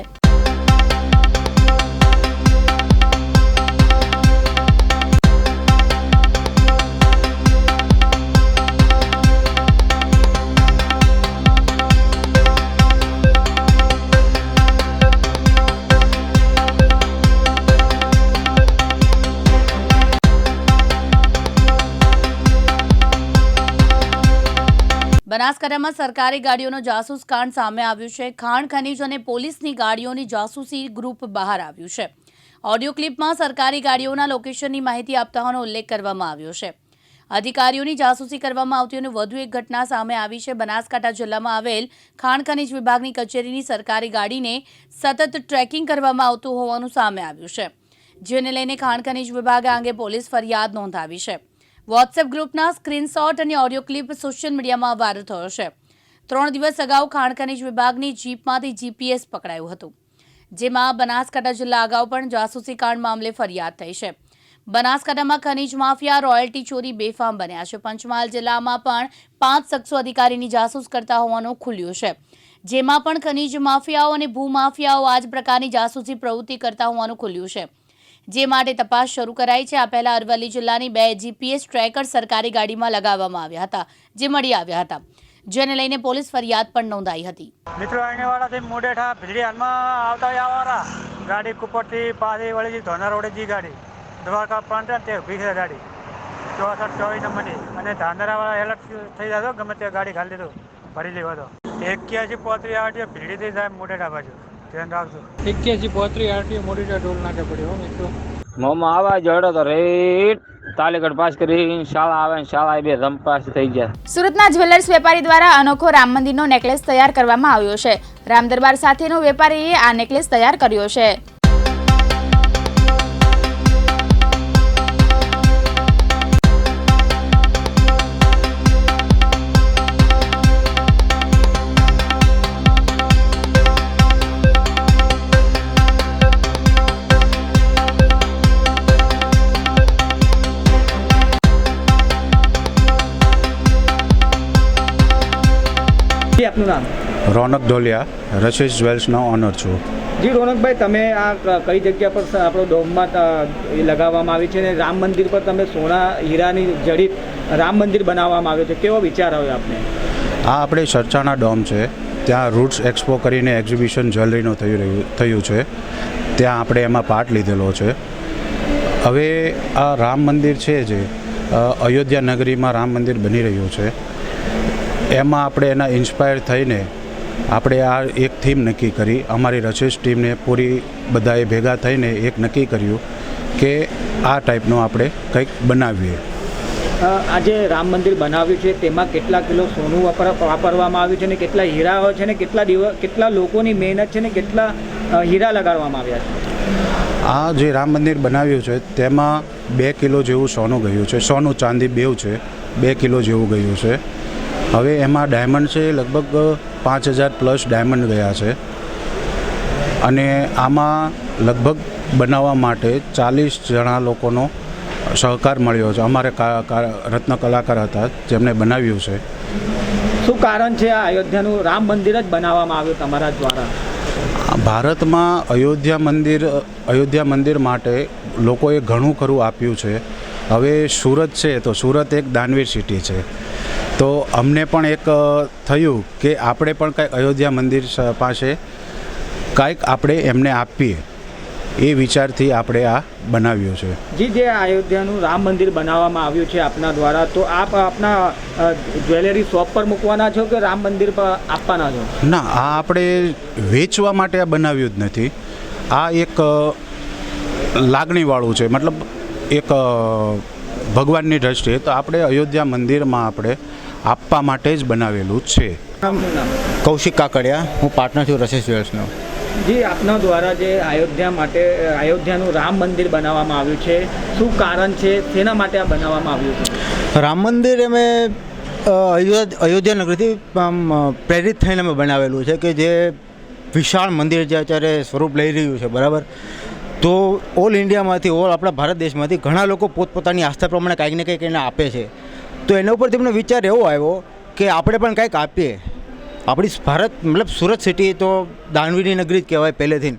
Speaker 17: બનાસકાંઠામાં સરકારી ગાડીઓનો જાસૂસ કાંડ સામે આવ્યું છે. ખાણ ખનીજ અને પોલીસની ગાડીઓની જાસૂસી ગ્રુપ બહાર આવ્યું છે. ઓડિયો ક્લિપમાં સરકારી ગાડીઓના લોકેશનની માહિતી આપતા હોવાનો ઉલ્લેખ કરવામાં આવ્યો છે. અધિકારીઓની જાસૂસી કરવામાં આવતી અને વધુ એક ઘટના સામે આવી છે. બનાસકાંઠા જિલ્લામાં આવેલ ખાણ ખનીજ વિભાગની કચેરીની સરકારી ગાડીને સતત ટ્રેકિંગ કરવામાં આવતું હોવાનું સામે આવ્યું છે, જેને લઈને ખાણ ખનીજ વિભાગે આ અંગે પોલીસ ફરિયાદ નોંધાવી છે. વોટ્સએપ ગ્રુપના સ્ક્રીનશોટ અને ઓડિયો ક્લિપ સોશિયલ મીડિયામાં વાયરલ થયો છે. 3 દિવસ અગાઉ ખાણ ખનીજ વિભાગની જીપમાંથી જીપીએસ પકડાયું હતું, જેમાં બનાસકાંઠા જિલ્લા અગાઉ પણ જાસૂસી કાંડ મામલે ફરિયાદ થઈ છે. બનાસકાંઠામાં ખનીજ માફિયા રોયલ્ટી ચોરી બેફામ બન્યા છે. પંચમહાલ જિલ્લામાં પણ 5 શખ્સો અધિકારીની જાસૂસ કરતા હોવાનું ખુલ્યું છે, જેમાં પણ ખનીજ માફિયાઓ અને ભૂમાફિયાઓ આ જ પ્રકારની જાસૂસી પ્રવૃત્તિ કરતા હોવાનું ખુલ્યું છે, જે માટે તપાસ શરૂ કરાઈ છે. આ પહેલા અરવલ્લી જિલ્લાની 2 જીપીએસ ટ્રેકર સરકારી ગાડીમાં લગાવવામાં આવ્યા હતા, જે મળી આવ્યા હતા, જેને લઈને પોલીસ ફરિયાદ પણ નોંધાઈ હતી.
Speaker 18: મિત્રો આણેવાડાથી મોડેઠા ભીડી હાલમાં આવતા આવવાના ગાડી કુપરથી પાછી વળી ધોના રોડે ગાડી દ્વારકા પ્રાંત તે ઊભી છે ગાડી 64-24 નંબરની, અને ધાંધરાવાળા એલર્ટ થઈ જતો, ગમે તે ગાડી ખાલી દીધું ભરી લેવા તો 81-35 આરટીઓ ભીડીથી જાય મોડેઠા બાજુ, ધ્યાન રાખજો. 81-35 આરટીઓ મોડેઠા ટોલ નાકે પડ્યો મિત્રો.
Speaker 19: મોમાં આવા જડો તો રેટ તાલીગઢ પાસ કરી શાળા આવે ને શાળા બે રમપાસ થઈ ગયા.
Speaker 2: સુરતના જ્વેલર્સ વેપારી દ્વારા અનોખો રામ મંદિરનો નેકલેસ તૈયાર કરવામાં આવ્યો છે. રામ દરબાર સાથેનો વેપારીએ આ નેકલેસ તૈયાર કર્યો છે.
Speaker 10: આપનું નામ?
Speaker 20: રોનક ઢોલિયા, રશેશ જ્વેલ્સનો ઓનર છું.
Speaker 10: જી રોનકભાઈ, તમે આ કઈ જગ્યા પર આપણો ડોમમાં લગાવવામાં આવી છે અને રામ મંદિર પર તમે સોના હીરાની જડિત રામ મંદિર બનાવવામાં આવ્યું છે, કેવો વિચાર આવ્યો આપને?
Speaker 20: આ આપણે સરચાના ડોમ છે, ત્યાં રૂટ્સ એક્સપો કરીને એક્ઝિબિશન જ્વેલરીનું થયું છે, ત્યાં આપણે એમાં પાર્ટ લીધેલો છે. હવે આ રામ મંદિર છે જે અયોધ્યા નગરીમાં રામ મંદિર બની રહ્યું છે, એમાં આપણે એના ઇન્સ્પાયર થઈને આપણે આ એક થીમ નક્કી કરી. અમારી રશેશ ટીમને પૂરી બધાએ ભેગા થઈને એક નક્કી કર્યું કે આ ટાઈપનું આપણે કંઈક બનાવીએ.
Speaker 10: આજે રામ મંદિર બનાવ્યું છે તેમાં કેટલા કિલો સોનું વાપરવામાં આવ્યું છે ને કેટલા હીરા હોય છે ને કેટલા લોકોની મહેનત છે ને કેટલા હીરા લગાડવામાં આવ્યા છે?
Speaker 20: આ જે રામ મંદિર બનાવ્યું છે તેમાં 2 કિલો જેવું સોનું ગયું છે, સોનું ચાંદી બેવ છે, 2 કિલો જેવું ગયું છે. હવે એમાં ડાયમંડ છે લગભગ 5000+ ડાયમંડ ગયા છે, અને આમાં લગભગ બનાવવા માટે 40 જણા લોકોનો સહકાર મળ્યો છે. અમારે રત્ન કલાકાર હતા જેમણે બનાવ્યું છે.
Speaker 10: શું કારણ છે આ અયોધ્યાનું રામ મંદિર જ બનાવવામાં આવ્યું તમારા દ્વારા?
Speaker 20: ભારતમાં અયોધ્યા મંદિર માટે લોકોએ ઘણું ખરું આપ્યું છે. હવે સુરત છે તો સુરત એક દાનવીર સિટી છે, તો અમને પણ એક થયું કે આપણે પણ કંઈક અયોધ્યા મંદિર પાસે કંઈક આપણે એમને આપીએ, એ વિચારથી આપણે આ બનાવ્યું છે.
Speaker 10: જે અયોધ્યાનું રામ મંદિર બનાવવામાં આવ્યું છે આપના દ્વારા, તો આપ આપના જ્વેલરી શોપ પર મૂકવાના છો કે રામ મંદિર પર આપવાના છો?
Speaker 20: ના, આ આપણે વેચવા માટે આ બનાવ્યું જ નથી. આ એક લાગણીવાળું છે, મતલબ એક ભગવાનની દ્રષ્ટિએ તો આપણે અયોધ્યા મંદિરમાં આપણે આપવા માટે જ બનાવેલું છે.
Speaker 21: કૌશિક કાકડિયા, હું પાર્ટનર છું રશેશ જ્વેલ્સનો.
Speaker 10: જી, આપના દ્વારા જે અયોધ્યાનું રામ મંદિર બનાવવામાં આવ્યું છે, શું કારણ છે, શેના માટે આ બનાવવામાં આવ્યું છે?
Speaker 21: રામ મંદિર અમે અયોધ્યા નગરીથી પ્રેરિત થઈને અમે બનાવેલું છે, કે જે વિશાળ મંદિર જે અત્યારે સ્વરૂપ લઈ રહ્યું છે, બરાબર. તો ઓલ ઇન્ડિયામાંથી, આપણા ભારત દેશમાંથી ઘણા લોકો પોતપોતાની આસ્થા પ્રમાણે કંઈક ને કંઈક એને આપે છે. તો એના ઉપર તેમને વિચાર એવો આવ્યો કે આપણે પણ કંઈક આપીએ. આપણી ભારત મતલબ સુરત સિટી તો દાનવીની નગરી જ કહેવાય પહેલેથી,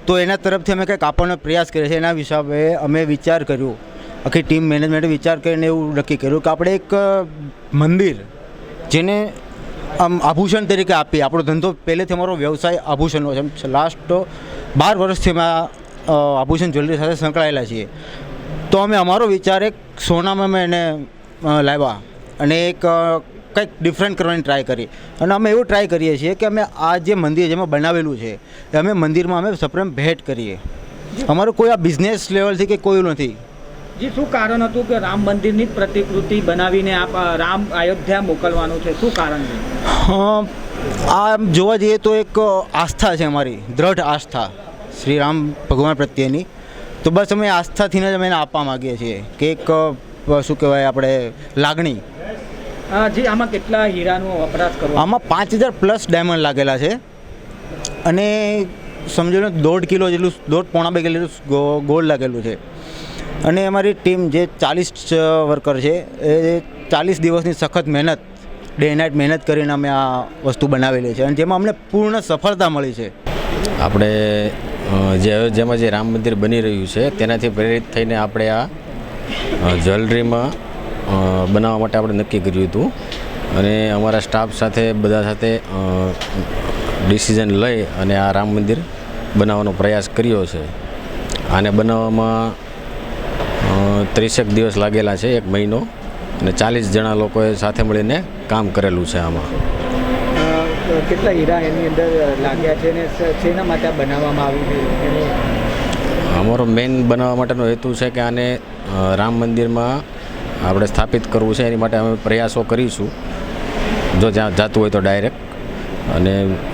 Speaker 21: તો એના તરફથી અમે કંઈક આપવાનો પ્રયાસ કરીએ છીએ. એના હિસાબે અમે વિચાર કર્યું, આખી ટીમ મેનેજમેન્ટે વિચાર કરીને એવું નક્કી કર્યું કે આપણે એક મંદિર જેને આમ આભૂષણ તરીકે આપીએ. આપણો ધંધો પહેલેથી અમારો વ્યવસાય આભૂષણનો છે. લાસ્ટ 12 વર્ષથી અમે આભૂષણ જ્વેલરી સાથે સંકળાયેલા છીએ. તો અમે અમારો વિચાર એક સોનામાં અમે એને લાવ્યા અને એક કંઈક ડિફરન્ટ કરવાની ટ્રાય કરી. અને અમે એવું ટ્રાય કરીએ છીએ કે અમે આ જે મંદિર જેમાં બનાવેલું છે એ અમે મંદિરમાં અમે સપ્રેમ ભેટ કરીએ. અમારું કોઈ આ બિઝનેસ લેવલથી કે કોઈ નથી,
Speaker 1: જી, શું કારણ હતું કે રામ મંદિરની જ પ્રતિકૃતિ બનાવીને આપ રામ અયોધ્યા મોકલવાનું છે, શું કારણ છે?
Speaker 21: આમ જોવા જઈએ તો એક આસ્થા છે અમારી, દ્રઢ આસ્થા શ્રી રામ ભગવાન પ્રત્યેની. તો બસ અમે આસ્થાથીને જ અમે એને આપવા માગીએ છીએ કે એક શું કહેવાય આપણે લાગણી.
Speaker 1: જી, આમાં કેટલા હીરાનો વપરાશ કરવો?
Speaker 21: આમાં 5000 પ્લસ ડાયમંડ લાગેલા છે અને સમજો ને 1.5 કિલો જેટલું, 1.5-2 કિલો જેટલું ગોલ્ડ લાગેલું છે. અને અમારી ટીમ જે 40 વર્કર છે એ 40 દિવસની સખત મહેનત, ડે નાઇટ મહેનત કરીને અમે આ વસ્તુ બનાવેલી છે અને જેમાં અમને પૂર્ણ સફળતા મળી છે.
Speaker 22: આપણે જે અયોધ્યામાં જે રામ મંદિર બની રહ્યું છે તેનાથી પ્રેરિત થઈને આપણે આ જ્વેલરીમાં બનાવવા માટે આપણે નક્કી કર્યું હતું અને અમારા સ્ટાફ સાથે બધા સાથે ડિસિઝન લઈ અને આ રામ મંદિર બનાવવાનો પ્રયાસ કર્યો છે. આને બનાવવામાં 30 દિવસ લાગેલા છે, 1 મહિનો, અને 40 જણા લોકોએ સાથે મળીને કામ કરેલું છે. આમાં
Speaker 1: કેટલા હીરા એની અંદર લાગ્યા છે અને શેના માટે બનાવવામાં આવ્યું છે?
Speaker 22: અમારો મેઇન બનાવવા માટેનો હેતુ છે કે આને રામ મંદિરમાં આપણે સ્થાપિત કરવું છે. એની માટે અમે પ્રયાસો કરીશું, જો જ્યાં જતું હોય તો ડાયરેક્ટ. અને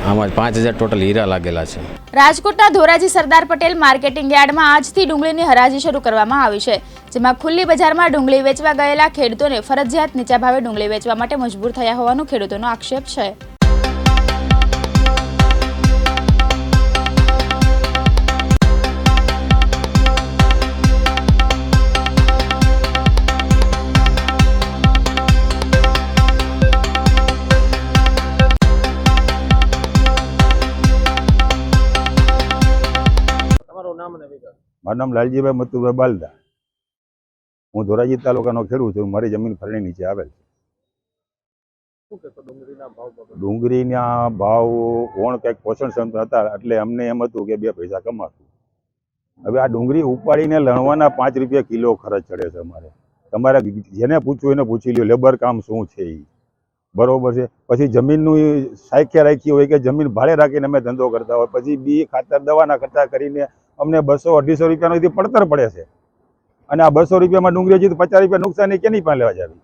Speaker 22: આમાં 5000 ટોટલ હીરા લાગેલા છે.
Speaker 2: રાજકોટના ધોરાજી સરદાર પટેલ માર્કેટિંગ યાર્ડમાં આજથી ડુંગળીની હરાજી શરૂ કરવામાં આવી છે, જેમાં ખુલ્લી બજારમાં ડુંગળી વેચવા ગયેલા ખેડૂતોને ફરજિયાત નીચા ભાવે ડુંગળી વેચવા માટે મજબૂર થયા હોવાનો ખેડૂતોનો આક્ષેપ છે.
Speaker 23: મારું નામ લાલજીભાઈ મતુભાઈ બાલદા. હું ધોરાજી તાલુકાનો ખેડૂત છું. મારી જમીન ફરણી નીચે આવેલ છે. ડુંગળીના ભાવ કોણ કંઈક પોષણ ક્ષમતા હતા એટલે અમને એમ હતું કે 2 પૈસા કમાશું. હવે આ ડુંગળી ઉપાડીને લણવાના 5 રૂપિયા કિલો ખર્ચ ચડે છે અમારે. તમારે જેને પૂછવું એને પૂછી લ્યો લેબર કામ શું છે એ, બરોબર છે. પછી જમીનનું સાયખ્યા રાખી હોય કે જમીન ભાડે રાખીને અમે ધંધો કરતા હોય, પછી બી ખાતર દવાના ખર્ચા કરીને અમને 200-250 રૂપિયાનો પડતર પડે છે. અને આ 200 રૂપિયામાં ડુંગળી હજી 50 રૂપિયા નુકસાની કેની પાસે લેવા જાવી?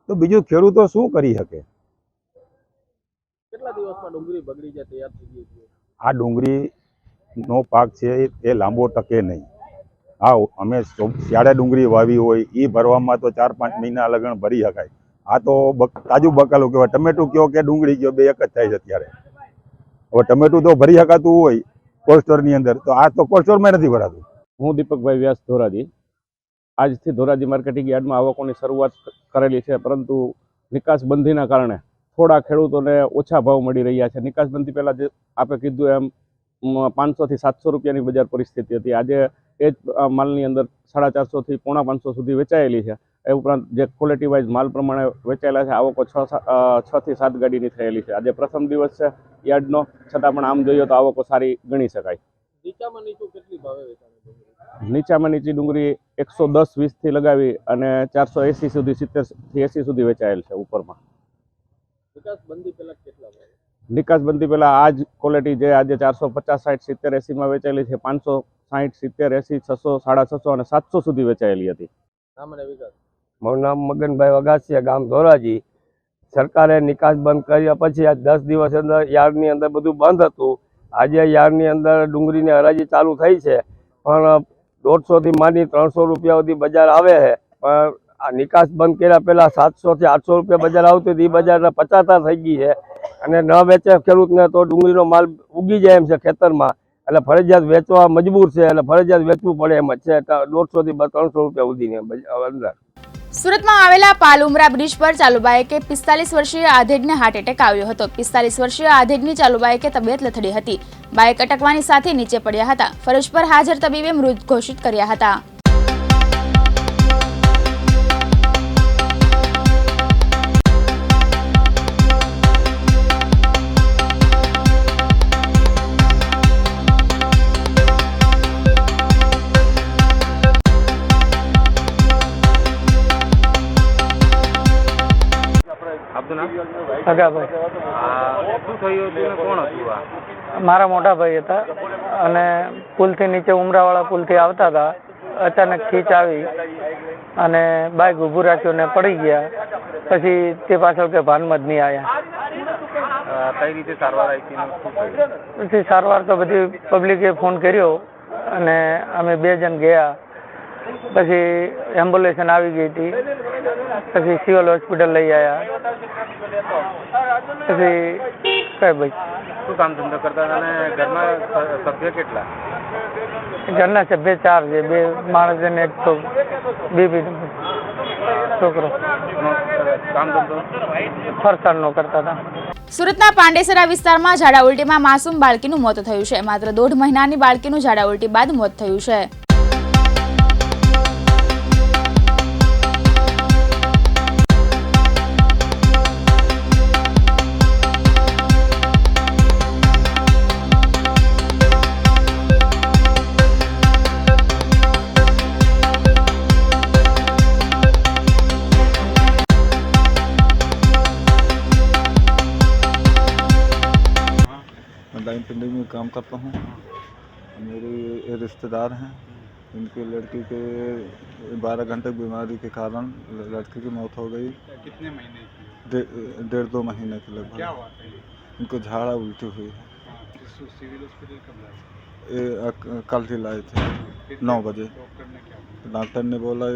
Speaker 23: તો બીજું ખેડૂતો શું કરી શકે?
Speaker 7: કેટલા દિવસમાં ડુંગળી બગડી જાય તૈયાર થઈ ગઈ છે?
Speaker 23: આ ડુંગળીનો પાક છે એ લાંબો ટકે નહીં. હા, અમે શિયાળે ડુંગળી વાવી હોય એ ભરવામાં તો 4-5 મહિના લગણ ભરી શકાય. આ તો તાજું બકાલું કહેવાય. ટમેટું કયો કે ડુંગળી કયો, 2 એક જ થાય છે અત્યારે. હવે ટમેટું તો ભરી શકાતું હોય કોલ્ડ સ્ટોરની અંદર, તો આ તો કોલ્ડ સ્ટોરમાં નથી ભરાતું.
Speaker 7: હું દીપકભાઈ વ્યાસ ધોરાજી. આજથી ધોરાજી માર્કેટિંગ યાર્ડમાં આવકોની શરૂઆત કરેલી છે, પરંતુ નિકાસબંધીના કારણે થોડા ખેડૂતોને ઓછા ભાવ મળી રહ્યા છે. નિકાસબંધી પહેલાં જે આપણે કીધું એમ 500 થી 700 રૂપિયાની બજાર પરિસ્થિતિ હતી. આજે એ જ માલની અંદર 450 થી 450 સુધી વેચાયેલી છે. એ ઉપરાંત જે ક્વોલિટી વાઇઝ માલ પ્રમાણે વેચાયેલા છે આવકો 6 થી 7 ગાડીની થયેલી છે. આજે પ્રથમ દિવસ છે યાર્ડનો, છતાં પણ આમ જોઈએ તો આવકો સારી ગણી શકાય. નીચામાં નીચું કેટલી ભાવે વેચાણી? નીચામાં નીચી ડુંગળી 110-20 થી લગાવી અને 480 સુધી, 70 થી 80 સુધી વેચાયેલ છે ઉપરમાં. નિકાસબંધી પહેલા કેટલા ભાવે? નિકાસબંધી પહેલા આ જ ક્વોલિટી જે આજે 450, 60, 70, 80માં વેચાયેલી છે 560, 70, 80, 600, 650 અને 700 સુધી વેચાયેલી હતી.
Speaker 24: મારું નામ મગનભાઈ વગાસિયા, ગામ ધોરાજી. સરકારે નિકાસ બંધ કર્યા પછી આજ 10 દિવસ અંદર યાર્ડની અંદર બધું બંધ હતું. આજે યાર્ડની અંદર ડુંગળીની હરાજી ચાલુ થઈ છે, પણ 150 થી માંડી 300 રૂપિયા સુધી બજાર આવે છે. પણ આ નિકાસ બંધ કર્યા પહેલાં 700 થી 800 રૂપિયા બજાર આવતી હતી, એ બજાર 50 થઈ ગઈ છે. અને ન વેચે ખેડૂતને તો ડુંગળીનો માલ ઉગી જાય એમ છે ખેતરમાં, એટલે ફરજિયાત વેચવા મજબૂર છે, એટલે ફરજિયાત વેચવું પડે એમ જ છે. 150 થી 300 રૂપિયા સુધીની અંદર.
Speaker 2: સુરતમાં આવેલા પાલુમરા બ્રિજ પર ચાલુ બાઇકે 45 વર્ષીય આધેડને હાર્ટ એટેક આવ્યો હતો. 45 વર્ષીય આધેડની ચાલુ બાઇકે તબિયત લથડી હતી. બાઇક અટકવાની સાથે નીચે પડ્યા હતા. ફરજ પર હાજર તબીબે મૃત ઘોષિત કર્યા હતા.
Speaker 25: મારા મોટા ભાઈ હતા અને
Speaker 3: પુલથી નીચે ઉમરાવાળા પુલથી આવતા હતા, અચાનક ખીચ આવી અને બાઇક ઊભું રાખ્યું ને પડી ગયા. પછી તે પાછળ કે ભાનમાં જ નહીં આવ્યા.
Speaker 4: કઈ રીતે સારવાર આપી?
Speaker 3: પછી સારવાર તો બધી પબ્લિકે ફોન કર્યો અને અમે 2 જણ ગયા. પછી એમ્બ્યુલન્સ આવી ગઈ હતી. પછી સિવિલ હોસ્પિટલ લઈ આવ્યા. પછી કઈ ભાઈ
Speaker 4: શું કામ ધંધો કરતા હતા અને ઘરમાં સભ્ય કેટલા?
Speaker 3: ઘરના સભ્ય 4 છે, 2 માણસ અને એક તો બેબી છોકરો.
Speaker 4: કામ ધંધો
Speaker 3: ફરસાણનો કરતા હતા.
Speaker 2: સુરતના પાંડેસરા વિસ્તારમાં ઝાડા ઉલટીમાં માસૂમ બાળકીનું મોત થયું છે. માત્ર 1.5 મહિનાની બાળકીનું ઝાડા ઉલટી બાદ મોત થયું છે.
Speaker 5: पिंडी में काम करता हूँ. मेरे रिश्तेदार हैं, इनकी लड़की के 12 घंटे बीमारी के कारण लड़की की मौत हो गई.
Speaker 4: कितने महीने की?
Speaker 5: 1.5-2 महीने के लगभग.
Speaker 4: क्या हुआ था?
Speaker 5: इनको झाड़ा उल्टी हुई है.
Speaker 4: सिविल हॉस्पिटल कब लाए?
Speaker 5: कल ही लाए थे 9 बजे. डॉक्टर ने बोला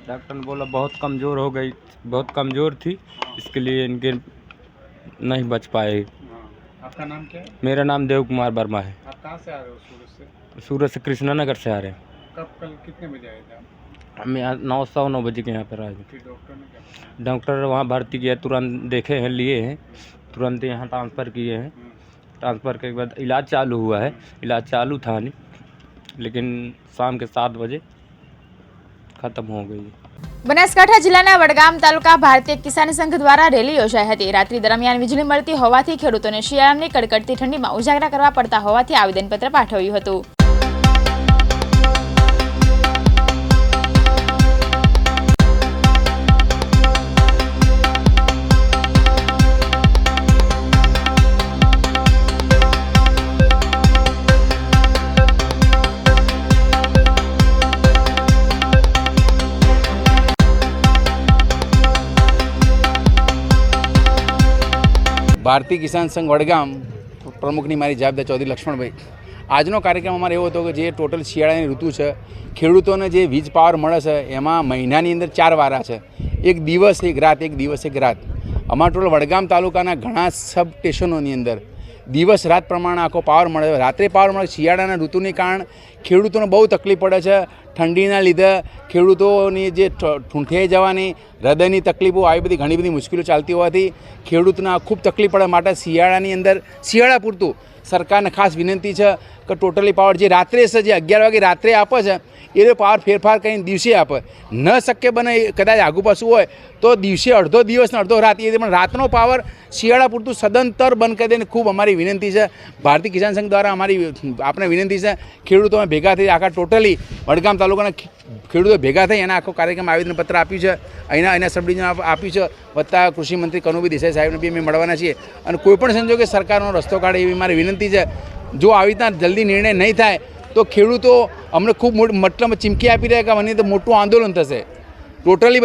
Speaker 6: डॉक्टर ने बोला बहुत कमज़ोर हो गई, बहुत कमज़ोर थी, इसके लिए इनके नहीं बच पाए.
Speaker 4: आपका नाम क्या है?
Speaker 6: मेरा नाम देव कुमार वर्मा है.
Speaker 4: आप कहाँ से आ रहे हो? सूरत से?
Speaker 6: सूरत से कृष्णा नगर से आ रहे हैं.
Speaker 4: कब कल कितने बजे आए थे आप?
Speaker 6: हम यहाँ 9:09 बजे के यहाँ पर आए थे.
Speaker 4: फिर डॉक्टर ने क्या?
Speaker 6: डॉक्टर वहाँ भर्ती किया, तुरंत देखे हैं, लिए हैं, तुरंत यहाँ ट्रांसफ़र किए हैं. ट्रांसफ़र के बाद इलाज चालू हुआ है. इलाज चालू था नहीं, लेकिन शाम के 7 बजे ख़त्म हो गई.
Speaker 2: બનાસકાંઠા જિલ્લાના વડગામ તાલુકા ભારતીય કિસાન સંઘ દ્વારા રેલી યોજાઈ હતી. રાત્રિ દરમિયાન વીજળી મળતી હોવાથી ખેડૂતોને શિયાળાની કડકડતી ઠંડીમાં ઉજાગરા કરવા પડતા હોવાથી આવેદનપત્ર પાઠવ્યું હતું.
Speaker 25: ભારતીય કિસાન સંઘ વડગામ પ્રમુખની મારી જવાબદાર ચૌધરી લક્ષ્મણભાઈ. આજનો કાર્યક્રમ અમારે એવો હતો કે જે ટોટલ શિયાળાની ઋતુ છે, ખેડૂતોને જે વીજ પાવર મળે છે એમાં મહિનાની અંદર 4 વારા છે, એક દિવસ એક રાત, એક દિવસ એક રાત. અમારા ટોટલ વડગામ તાલુકાના ઘણા સબ સ્ટેશનોની અંદર દિવસ રાત પ્રમાણે આખો પાવર મળે, રાત્રે પાવર મળે. શિયાળાના ઋતુને કારણે ખેડૂતોને બહુ તકલીફ પડે છે. ઠંડીના લીધે ખેડૂતોની જે ઠૂંઠાઈ જવાની, હૃદયની તકલીફો, આવી બધી ઘણી બધી મુશ્કેલીઓ ચાલતી હોવાથી ખેડૂતને ખૂબ તકલીફ પડે. માટે શિયાળાની અંદર શિયાળા પૂરતું સરકારને ખાસ વિનંતી છે કે ટોટલી પાવર જે રાત્રે છે, જે 11 વાગે રાત્રે આપે છે એ પાવર ફેરફાર કરીને દિવસે આપે. ન શક્ય બને કદાચ આગુ પાછું હોય તો દિવસે અડધો દિવસ ને અડધો રાત, એ પણ રાતનો પાવર શિયાળા પૂરતું સદંતર બંધ કરી દઈને ખૂબ અમારી વિનંતી છે. ભારતીય કિસાન સંઘ દ્વારા અમારી આપણે વિનંતી છે, ખેડૂતોમાં ભેગા થઈ આખા ટોટલી વડગામ તાલુકાના ખેડૂતો ભેગા થઈ એના આખો કાર્યક્રમ આવેદનપત્ર આપ્યું છે. એના સબ ડિવિઝન આપ્યું છે. વત્તા કૃષિ મંત્રી કનુભાઈ દેસાઈ સાહેબને બી અમે મળવાના છીએ. અને કોઈપણ સંજોગે સરકારનો રસ્તો કાઢે એવી મારી વિનંતી છે. જો આવી રીતના જલ્દી નિર્ણય નહીં થાય તો ખેડૂતો અમને ખૂબ મતલબ ચીમકી આપી રહ્યા કે મને તો મોટું આંદોલન થશે. ટોટલી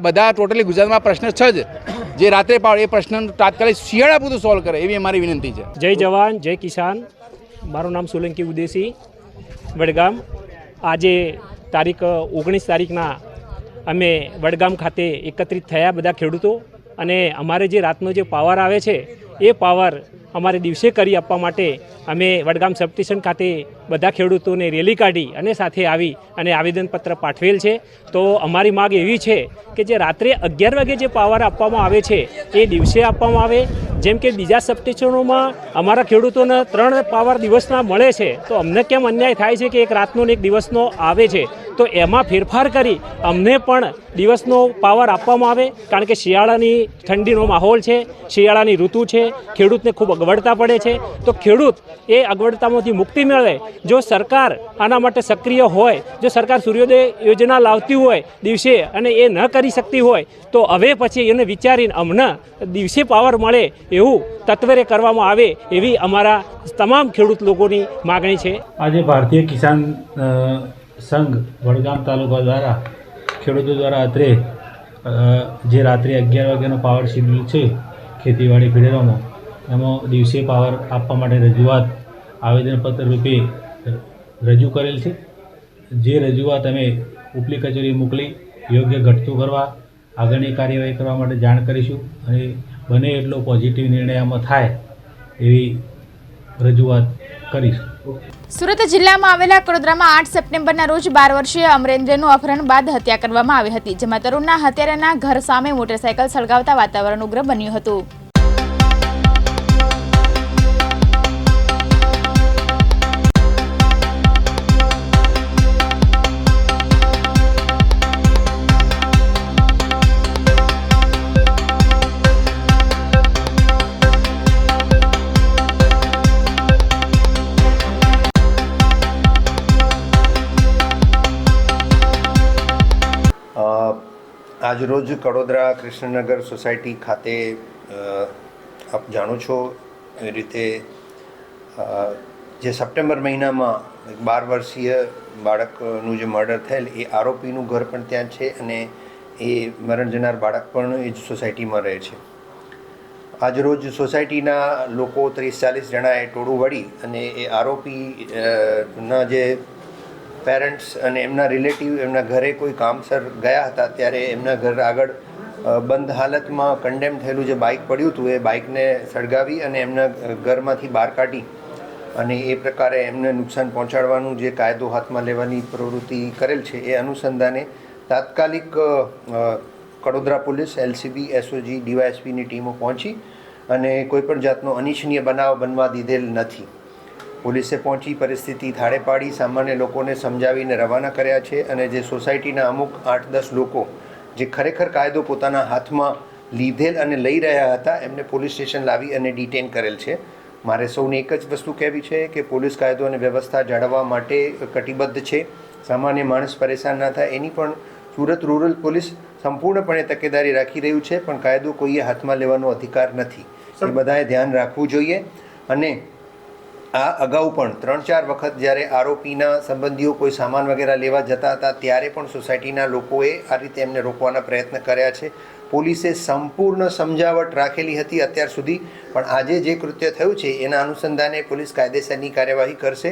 Speaker 25: બધા ટોટલી ગુજરાતમાં પ્રશ્ન છે જ, જે રાત્રે પાવર એ પ્રશ્ન તાત્કાલિક શિયાળા પૂરતું સોલ્વ કરે એવી અમારી વિનંતી છે.
Speaker 26: જય જવાન જય કિસાન. મારું નામ સોલંકી ઉદેસી, વડગામ. આજે તારીખ 19 તારીખના અમે વડગામ ખાતે એકત્રિત થયા બધા ખેડૂતો, અને અમારે જે રાતનો જે પાવર આવે છે એ પાવર અમારે દિવસે કરી આપવા માટે અમે વડગામ સબ સ્ટેશન ખાતે બધા ખેડૂતોને રેલી કાઢી અને સાથે આવી અને આવેદનપત્ર પાઠવેલ છે. તો અમારી માગ એવી છે કે જે રાત્રે 11 વાગે જે પાવર આપવામાં આવે છે એ દિવસે આપવામાં આવે. જેમ કે બીજા સબ સ્ટેશનોમાં અમારા ખેડૂતોને 3 પાવર દિવસના મળે છે, તો અમને કેમ અન્યાય થાય છે કે એક રાતનો ને એક દિવસનો આવે છે? તો એમાં ફેરફાર કરી અમને પણ દિવસનો પાવર આપવામાં આવે. કારણ કે શિયાળાની ઠંડીનો માહોલ છે, શિયાળાની ઋતુ છે, ખેડૂતને ખૂબ અગવડતા પડે છે. તો ખેડૂત એ અગવડતામાંથી મુક્તિ મેળવે જો સરકાર આના માટે સક્રિય હોય, જો સરકાર સૂર્યોદય યોજના લાવતી હોય દિવસે અને એ ન કરી શકતી હોય તો હવે પછી એને વિચારીને અમને દિવસે પાવર મળે એવું તત્વરે કરવામાં આવે એવી અમારા તમામ ખેડૂત લોકોની માગણી છે.
Speaker 8: આજે ભારતીય કિસાન સંઘ વડગામ તાલુકા દ્વારા ખેડૂતો દ્વારા અત્રે જે રાત્રે 11 વાગ્યાનો પાવર શેડ્યુલ છે ખેતીવાડી ફેડરલમાં, એમાં દિવસે પાવર આપવા માટે રજૂઆત આવેદનપત્ર રૂપે રજૂ કરેલ છે. જે રજૂઆત અમે ઉપલી કચેરી મોકલી યોગ્ય ઘટતું કરવા આગળની કાર્યવાહી કરવા માટે જાણ કરીશું અને બને એટલો પોઝિટિવ નિર્ણય આમાં થાય એવી રજૂઆત કરીશું.
Speaker 2: સુરત જિલ્લામાં આવેલા કડોદરામાં 8 સપ્ટેમ્બરના રોજ 12 વર્ષીય અમરેન્દ્રનું અપહરણ બાદ હત્યા કરવામાં આવી હતી, જેમાં તરુણના હત્યારાના ઘર સામે મોટરસાયકલ સળગાવતા વાતાવરણ ઉગ્ર બન્યું હતું.
Speaker 9: આજરોજ કડોદરા કૃષ્ણનગર સોસાયટી ખાતે આપ જાણો છો એ રીતે જે સપ્ટેમ્બર મહિનામાં 12 વર્ષીય બાળકનું જે મર્ડર થયેલ એ આરોપીનું ઘર પણ ત્યાં છે અને એ મરણ જનાર બાળક પણ એ જ સોસાયટીમાં રહે છે. આજરોજ સોસાયટીના લોકો 30-40 જણાએ ટોળું વળી અને એ આરોપીના જે પેરેન્ટ્સ અને એમના રિલેટિવ એમના ઘરે કોઈ કામસર ગયા હતા ત્યારે એમના ઘર આગળ બંધ હાલતમાં કન્ડેમ થયેલું જે બાઇક પડ્યું હતું એ બાઇકને સળગાવી અને એમના ઘરમાંથી બહાર કાઢી અને એ પ્રકારે એમને નુકસાન પહોંચાડવાનું જે કાયદો હાથમાં લેવાની પ્રવૃત્તિ કરેલ છે એ અનુસંધાને તાત્કાલિક કડોદરા પોલીસ, LCB, SOG, DYSPની ટીમો પહોંચી અને કોઈપણ જાતનો અનિચ્છનીય બનાવ બનવા દીધેલ નથી. પોલીસે પહોંચી પરિસ્થિતિ થાળે પાડી સામાન્ય લોકોને સમજાવીને રવાના કર્યા છે અને જે સોસાયટીના અમુક 8-10 લોકો જે ખરેખર કાયદો પોતાના હાથમાં લીધેલ અને લઈ રહ્યા હતા એમને પોલીસ સ્ટેશન લાવી અને ડિટેન કરેલ છે. મારે સૌને એક જ વસ્તુ કહેવી છે કે પોલીસ કાયદો અને વ્યવસ્થા જાળવવા માટે કટિબદ્ધ છે. સામાન્ય માણસ પરેશાન ના થાય એની પણ સુરત રૂરલ પોલીસ સંપૂર્ણપણે તકેદારી રાખી રહ્યું છે, પણ કાયદો કોઈએ હાથમાં લેવાનો અધિકાર નથી. એ બધાએ ધ્યાન રાખવું જોઈએ. અને આ અગાઉ પણ 3-4 વખત જ્યારે આરોપીના સંબંધીઓ કોઈ સામાન વગેરે લેવા જતા હતા ત્યારે પણ સોસાયટીના લોકોએ આ રીતે એમને રોકવાના પ્રયત્ન કર્યા છે. પોલીસે સંપૂર્ણ સમજાવટ રાખેલી હતી અત્યાર સુધી, પણ આજે જે કૃત્ય થયું છે એના અનુસંધાને પોલીસ કાયદેસરની કાર્યવાહી કરશે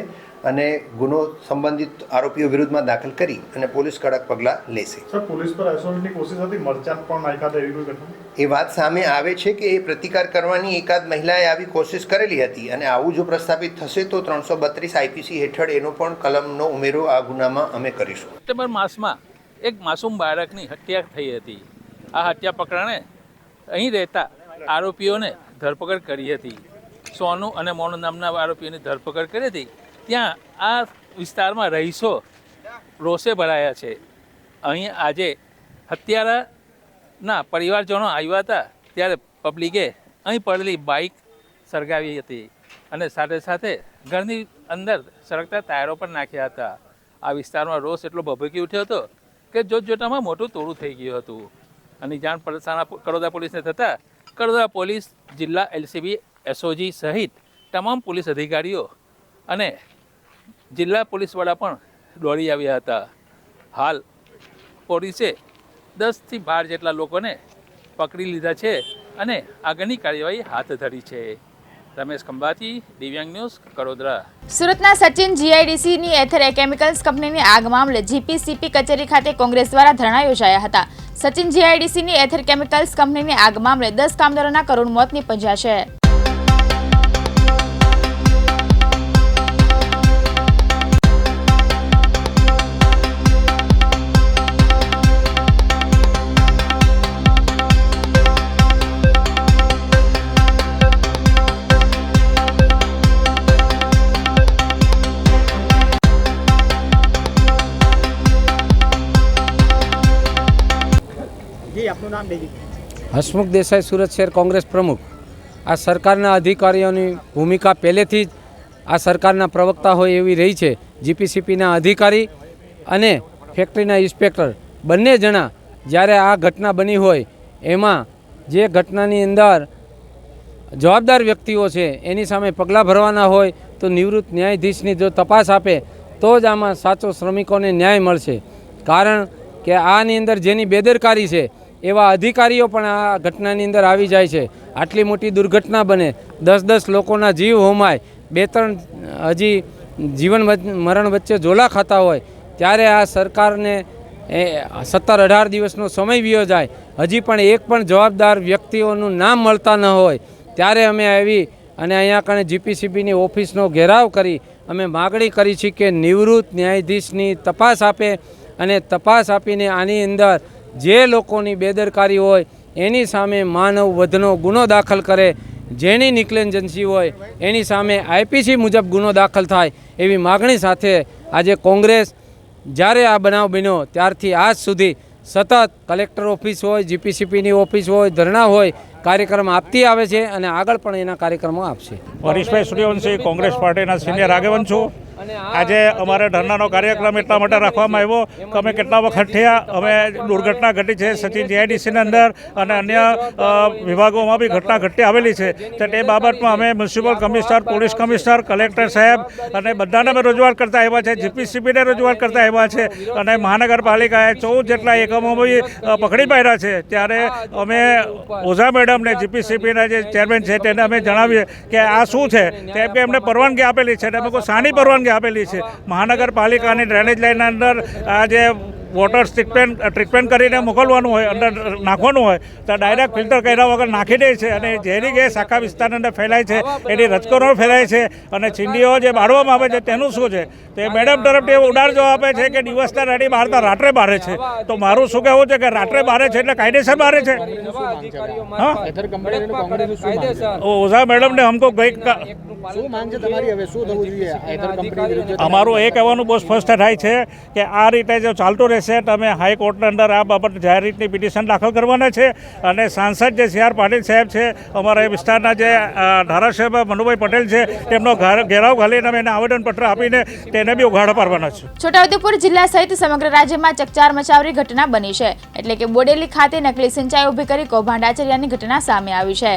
Speaker 9: અને ગુનો સંબંધિત આરોપીઓ વિરુદ્ધમાં દાખલ કરી અને પોલીસ કડક પગલાં લેશે.
Speaker 11: સર, પોલીસ પર એસોલ્ટની કોશિશ હતી, મરચાં પણ નાખ્યા હતા, એવી કોઈ ઘટના?
Speaker 9: એ વાત સામે આવે છે કે એ પ્રતિકાર કરવાની એકાદ મહિલાએ આવી કોશિશ કરેલી હતી અને આવું જો પ્રસ્થાપિત થશે તો 332 IPC હેઠળ એનો પણ કલમનો ઉમેરો આ ગુનામાં અમે કરીશું.
Speaker 12: સપ્ટેમ્બર માસમાં એક માસૂમ બાળકની હત્યા થઈ હતી. આ હત્યા પ્રકરણે અહીં રહેતા આરોપીઓને ધરપકડ કરી હતી. સોનુ અને મોનુ નામના આરોપીઓની ધરપકડ કરી હતી. ત્યાં આ વિસ્તારમાં રહીશો રોષે ભરાયા છે. અહીં આજે હત્યારાના પરિવારજનો આવ્યા હતા ત્યારે પબ્લિકે અહીં પડેલી બાઇક સળગાવી હતી અને સાથે સાથે ઘરની અંદર સળગતા ટાયરો પણ નાખ્યા હતા. આ વિસ્તારમાં રોષ એટલો ભભૂકી ઉઠ્યો હતો કે જોતજોતામાં મોટું તોડું થઈ ગયું હતું. અને જાણ કડોદરા પોલીસને થતાં કડોદરા પોલીસ, જિલ્લા LCB, SOG સહિત તમામ પોલીસ અધિકારીઓ અને જિલ્લા પોલીસ વડા પણ દોડી આવ્યા હતા. હાલ પોલીસે 10થી 12 જેટલા લોકોને પકડી લીધા છે અને આગળની કાર્યવાહી હાથ ધરી છે. રમેશ ખંભાતી, દિવ્યાંગ ન્યૂઝ, કડોદરા.
Speaker 2: સુરતના સચિન GIDCની એથર કેમિકલ્સ કંપનીની આગ મામલે GPCP કચેરી ખાતે કોંગ્રેસ દ્વારા ધરણા યોજાયા હતા. સચિન GIDCની એથર કેમિકલ્સ કંપનીની આગ મામલે 10 કામદારોના કરુણ મોત નીપજ્યા છે.
Speaker 13: હસમુખ દેસાઈ, સુરત શહેર કોંગ્રેસ પ્રમુખ. આ સરકારના અધિકારીઓની ભૂમિકા પહેલેથી જ આ સરકારના પ્રવક્તા હોય એવી રહી છે. જીપીસીપીના અધિકારી અને ફેક્ટરીના ઇન્સ્પેક્ટર બંને જણા જ્યારે આ ઘટના બની હોય એમાં જે ઘટનાની અંદર જવાબદાર વ્યક્તિઓ છે એની સામે પગલાં ભરવાના હોય તો નિવૃત્ત ન્યાયાધીશની જો તપાસ આપે તો જ આમાં સાચો શ્રમિકોને ન્યાય મળશે. કારણ કે આની અંદર જેની બેદરકારી છે એવા અધિકારીઓ પણ આ ઘટનાની અંદર આવી જાય છે. આટલી મોટી દુર્ઘટના બને, 10-10 લોકોના જીવ હોમાય, 2-3 હજી જીવન મરણ વચ્ચે ઝોલા ખાતા હોય ત્યારે આ સરકારને 17-18 દિવસનો સમય વિયો જાય, હજી પણ એક પણ જવાબદાર વ્યક્તિઓનું નામ મળતા ન હોય ત્યારે અમે આવી અને અહીંયા કણે જીપીસીબીની ઓફિસનો ઘેરાવ કરી અમે માગણી કરી છે કે નિવૃત્ત ન્યાયાધીશની તપાસ આપે અને તપાસ આપીને આની અંદર જે લોકોની બેદરકારી હોય એની સામે માનવ વધનો ગુનો દાખલ કરે, જેની નિગ્લિજન્સી હોય એની સામે આઈપીસી મુજબ ગુનો દાખલ થાય એવી માગણી સાથે આજે કોંગ્રેસ જ્યારે આ બનાવ બન્યો ત્યારથી આજ સુધી સતત કલેક્ટર ઓફિસ હોય, જીપીસીપીની ઓફિસ હોય, ધરણા હોય, કાર્યક્રમ આપતી આવે છે અને આગળ પણ એના કાર્યક્રમો આપશે.
Speaker 11: હરીશભાઈ સૂર્યવંશી, કોંગ્રેસ પાર્ટીના સિનિયર આગેવાન છું. આજે અમારે ધરનાનો કાર્યક્રમ એટલા માટે રાખવામાં આવ્યો કે અમે કેટલા વખત થયા, અમે દુર્ઘટના ઘટી છે સચિન જીઆઈડીસીની અંદર અને અન્ય વિભાગોમાં બી ઘટના ઘટી આવેલી છે. તો તે બાબતમાં અમે municipal commissioner, police commissioner, collector સાહેબ અને બધાને અમે રજૂઆત કરતા આવ્યા છે. જીપીસીબીને રજૂઆત કરતા આવ્યા છે અને મહાનગરપાલિકાએ 14 જેટલા એકમો બી પકડી પાડ્યા છે. ત્યારે અમે ઓઝા મેડમને, જીપીસીબીના જે ચેરમેન છે તેને અમે જણાવીએ કે આ શું છે, કેમ કે એમને પરવાનગી આપેલી છે. અમે કોઈ સાની પરવાનગી આપેલી છે. મહાનગરપાલિકાની ડ્રેનેજ લાઇનના અંદર આ જે વોટર ટ્રીટમેન્ટ કરીને મોકલવાનું હોય, અંદર નાખવાનું હોય તો ડાયરેક્ટ ફિલ્ટર કર્યા વગર નાખી દે છે અને ઝેરી ગેસ આખા વિસ્તારની અંદર ફેલાય છે, એની રજકરો ફેલાય છે અને ચીંડીઓ જે બાળવામાં આવે છે તેનું શું છે. તો એ મેડમ તરફથી એવો ઉડાર જવાબ આપે છે કે દિવસના રેડી બહારતા રાત્રે બારે છે. તો મારું શું કહેવું છે કે રાત્રે બારે છે એટલે કાયદેસર બારે છે. ઓઝા મેડમને અમકો અમારું એ કહેવાનું બહુ સ્પષ્ટ થાય છે કે આ રીતે જો ચાલતું રહેશે તો અમે હાઈકોર્ટની અંદર આ બાબત જાહેર રીતની પિટિશન દાખલ કરવાના છે અને સાંસદ જે CR પાટીલ સાહેબ છે, અમારા વિસ્તારના જે ધારાસભ્ય મનુભાઈ પટેલ છે તેમનો ઘેરાવ ઘાલીને અમે એને આવેદનપત્ર આપીને તેને બી ઉઘાડા પાડવાના છે.
Speaker 2: છોટાઉદેપુર જિલ્લા સહિત સમગ્ર રાજ્યમાં ચકચાર મચાવરી ઘટના બની છે. એટલે કે બોડેલી ખાતે નકલી સિંચાઈ ઊભી કરી કૌભાંડ આચર્યાની ઘટના સામે આવી છે.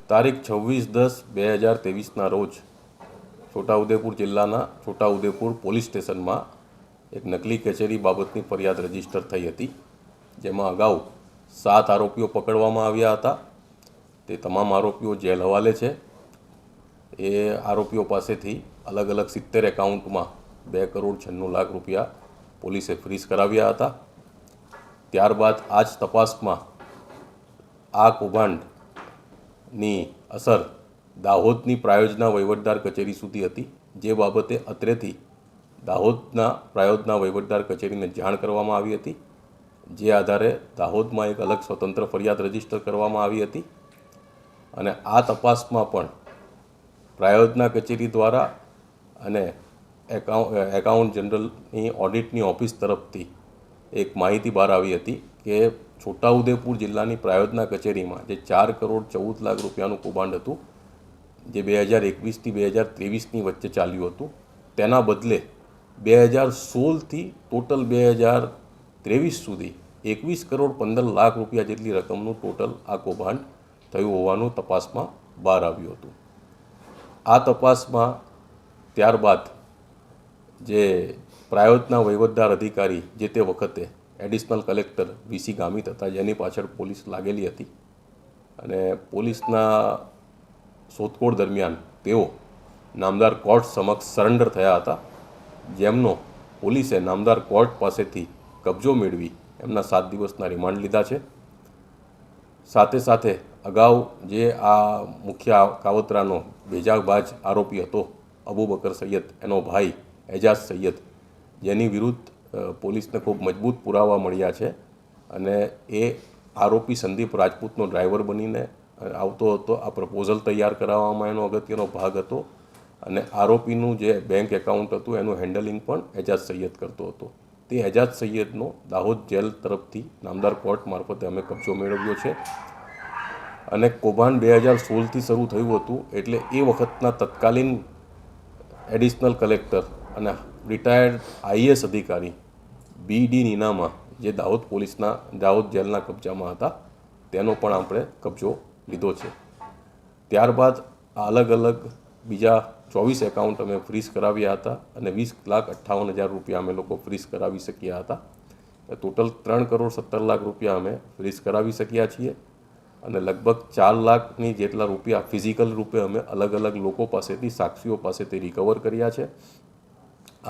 Speaker 14: તારીખ 26/10/2023ના રોજ છોટાઉદેપુર જિલ્લાના છોટાઉદેપુર પોલીસ સ્ટેશનમાં એક નકલી કચેરી બાબતની ફરિયાદ રજીસ્ટર થઈ હતી, જેમાં અગાઉ 7 આરોપીઓ પકડવામાં આવ્યા હતા. તે તમામ આરોપીઓ જેલ હવાલે છે. એ આરોપીઓ પાસેથી અલગ અલગ 70 એકાઉન્ટમાં 2,96,00,000 રૂપિયા પોલીસે ફ્રીઝ કરાવ્યા હતા. ત્યારબાદ આ જ તપાસમાં આ કૌભાંડની અસર દાહોદની પ્રાયોજના વહીવટદાર કચેરી સુધી હતી, જે બાબતે અત્રેથી દાહોદના પ્રાયોજના વહીવટદાર કચેરીને જાણ કરવામાં આવી હતી. જે આધારે દાહોદમાં એક અલગ સ્વતંત્ર ફરિયાદ રજીસ્ટર કરવામાં આવી હતી અને આ તપાસમાં પણ પ્રાયોજના કચેરી દ્વારા અને એકાઉન્ટ જનરલની ઓડિટની ઓફિસ તરફથી એક માહિતી બહાર આવી હતી કે છોટાઉદેપુર જિલ્લાની પ્રાયોજના કચેરીમાં જે 4,14,00,000 રૂપિયાનું કૌભાંડ હતું, જે 2021થી 2023ની વચ્ચે ચાલ્યું હતું, તેના બદલે 2016થી ટોટલ 2023 સુધી 21,15,00,000 રૂપિયા જેટલી રકમનું ટોટલ આ કૌભાંડ થયું હોવાનું તપાસમાં બહાર આવ્યું હતું. આ તપાસમાં ત્યારબાદ જે પ્રાયોજના વહીવટદાર અધિકારી જે તે વખતે એડિશનલ કલેક્ટર VC ગામિત હતા, જેની પાછળ પોલીસ લાગેલી હતી અને પોલીસના શોધખોળ દરમિયાન તેઓ નામદાર કોર્ટ સમક્ષ સરેન્ડર થયા હતા, જેમનો પોલીસે નામદાર કોર્ટ પાસેથી કબજો મેળવી એમના 7 દિવસના રિમાન્ડ લીધા છે. સાથે સાથે અગાઉ જે આ મુખ્ય કાવતરાનો ભેજાબાજ આરોપી હતો અબુબકર સૈયદ, એનો ભાઈ એજાઝ સૈયદ, જેની વિરુદ્ધ પોલીસને ખૂબ મજબૂત પુરાવા મળ્યા છે અને એ આરોપી સંદીપ રાજપૂતનો ડ્રાઈવર બનીને આવતો હતો. આ પ્રપોઝલ તૈયાર કરાવવામાં એનો અગત્યનો ભાગ હતો અને આરોપીનું જે બેંક એકાઉન્ટ હતું એનું હેન્ડલિંગ પણ એજાજ સૈયદ કરતો હતો. તે એજાજ સૈયદનો દાહોદ જેલ તરફથી નામદાર કોર્ટ મારફતે અમે કબજો મેળવ્યો છે અને કૌભાંડ 2016થી શરૂ થયું હતું. એટલે એ વખતના તત્કાલીન એડિશનલ કલેક્ટર અને રિટાયર્ડ IAS અધિકારી BD નીનામા જે દાહોદ જેલના કબજામાં હતા તેનો પણ આપણે કબજો લીધો છે. ત્યારબાદ અલગ અલગ બીજા 24 એકાઉન્ટ અમે ફ્રીઝ કરાવ્યા હતા અને 20,58,000 રૂપિયા અમે લોકો ફ્રીઝ કરાવી શક્યા હતા. ટોટલ 3,17,00,000 રૂપિયા અમે ફ્રીઝ કરાવી શક્યા છીએ અને લગભગ 4 લાખની જેટલા રૂપિયા ફિઝિકલ રૂપે અમે અલગ અલગ લોકો પાસેથી, સાક્ષીઓ પાસેથી રિકવર કર્યા છે.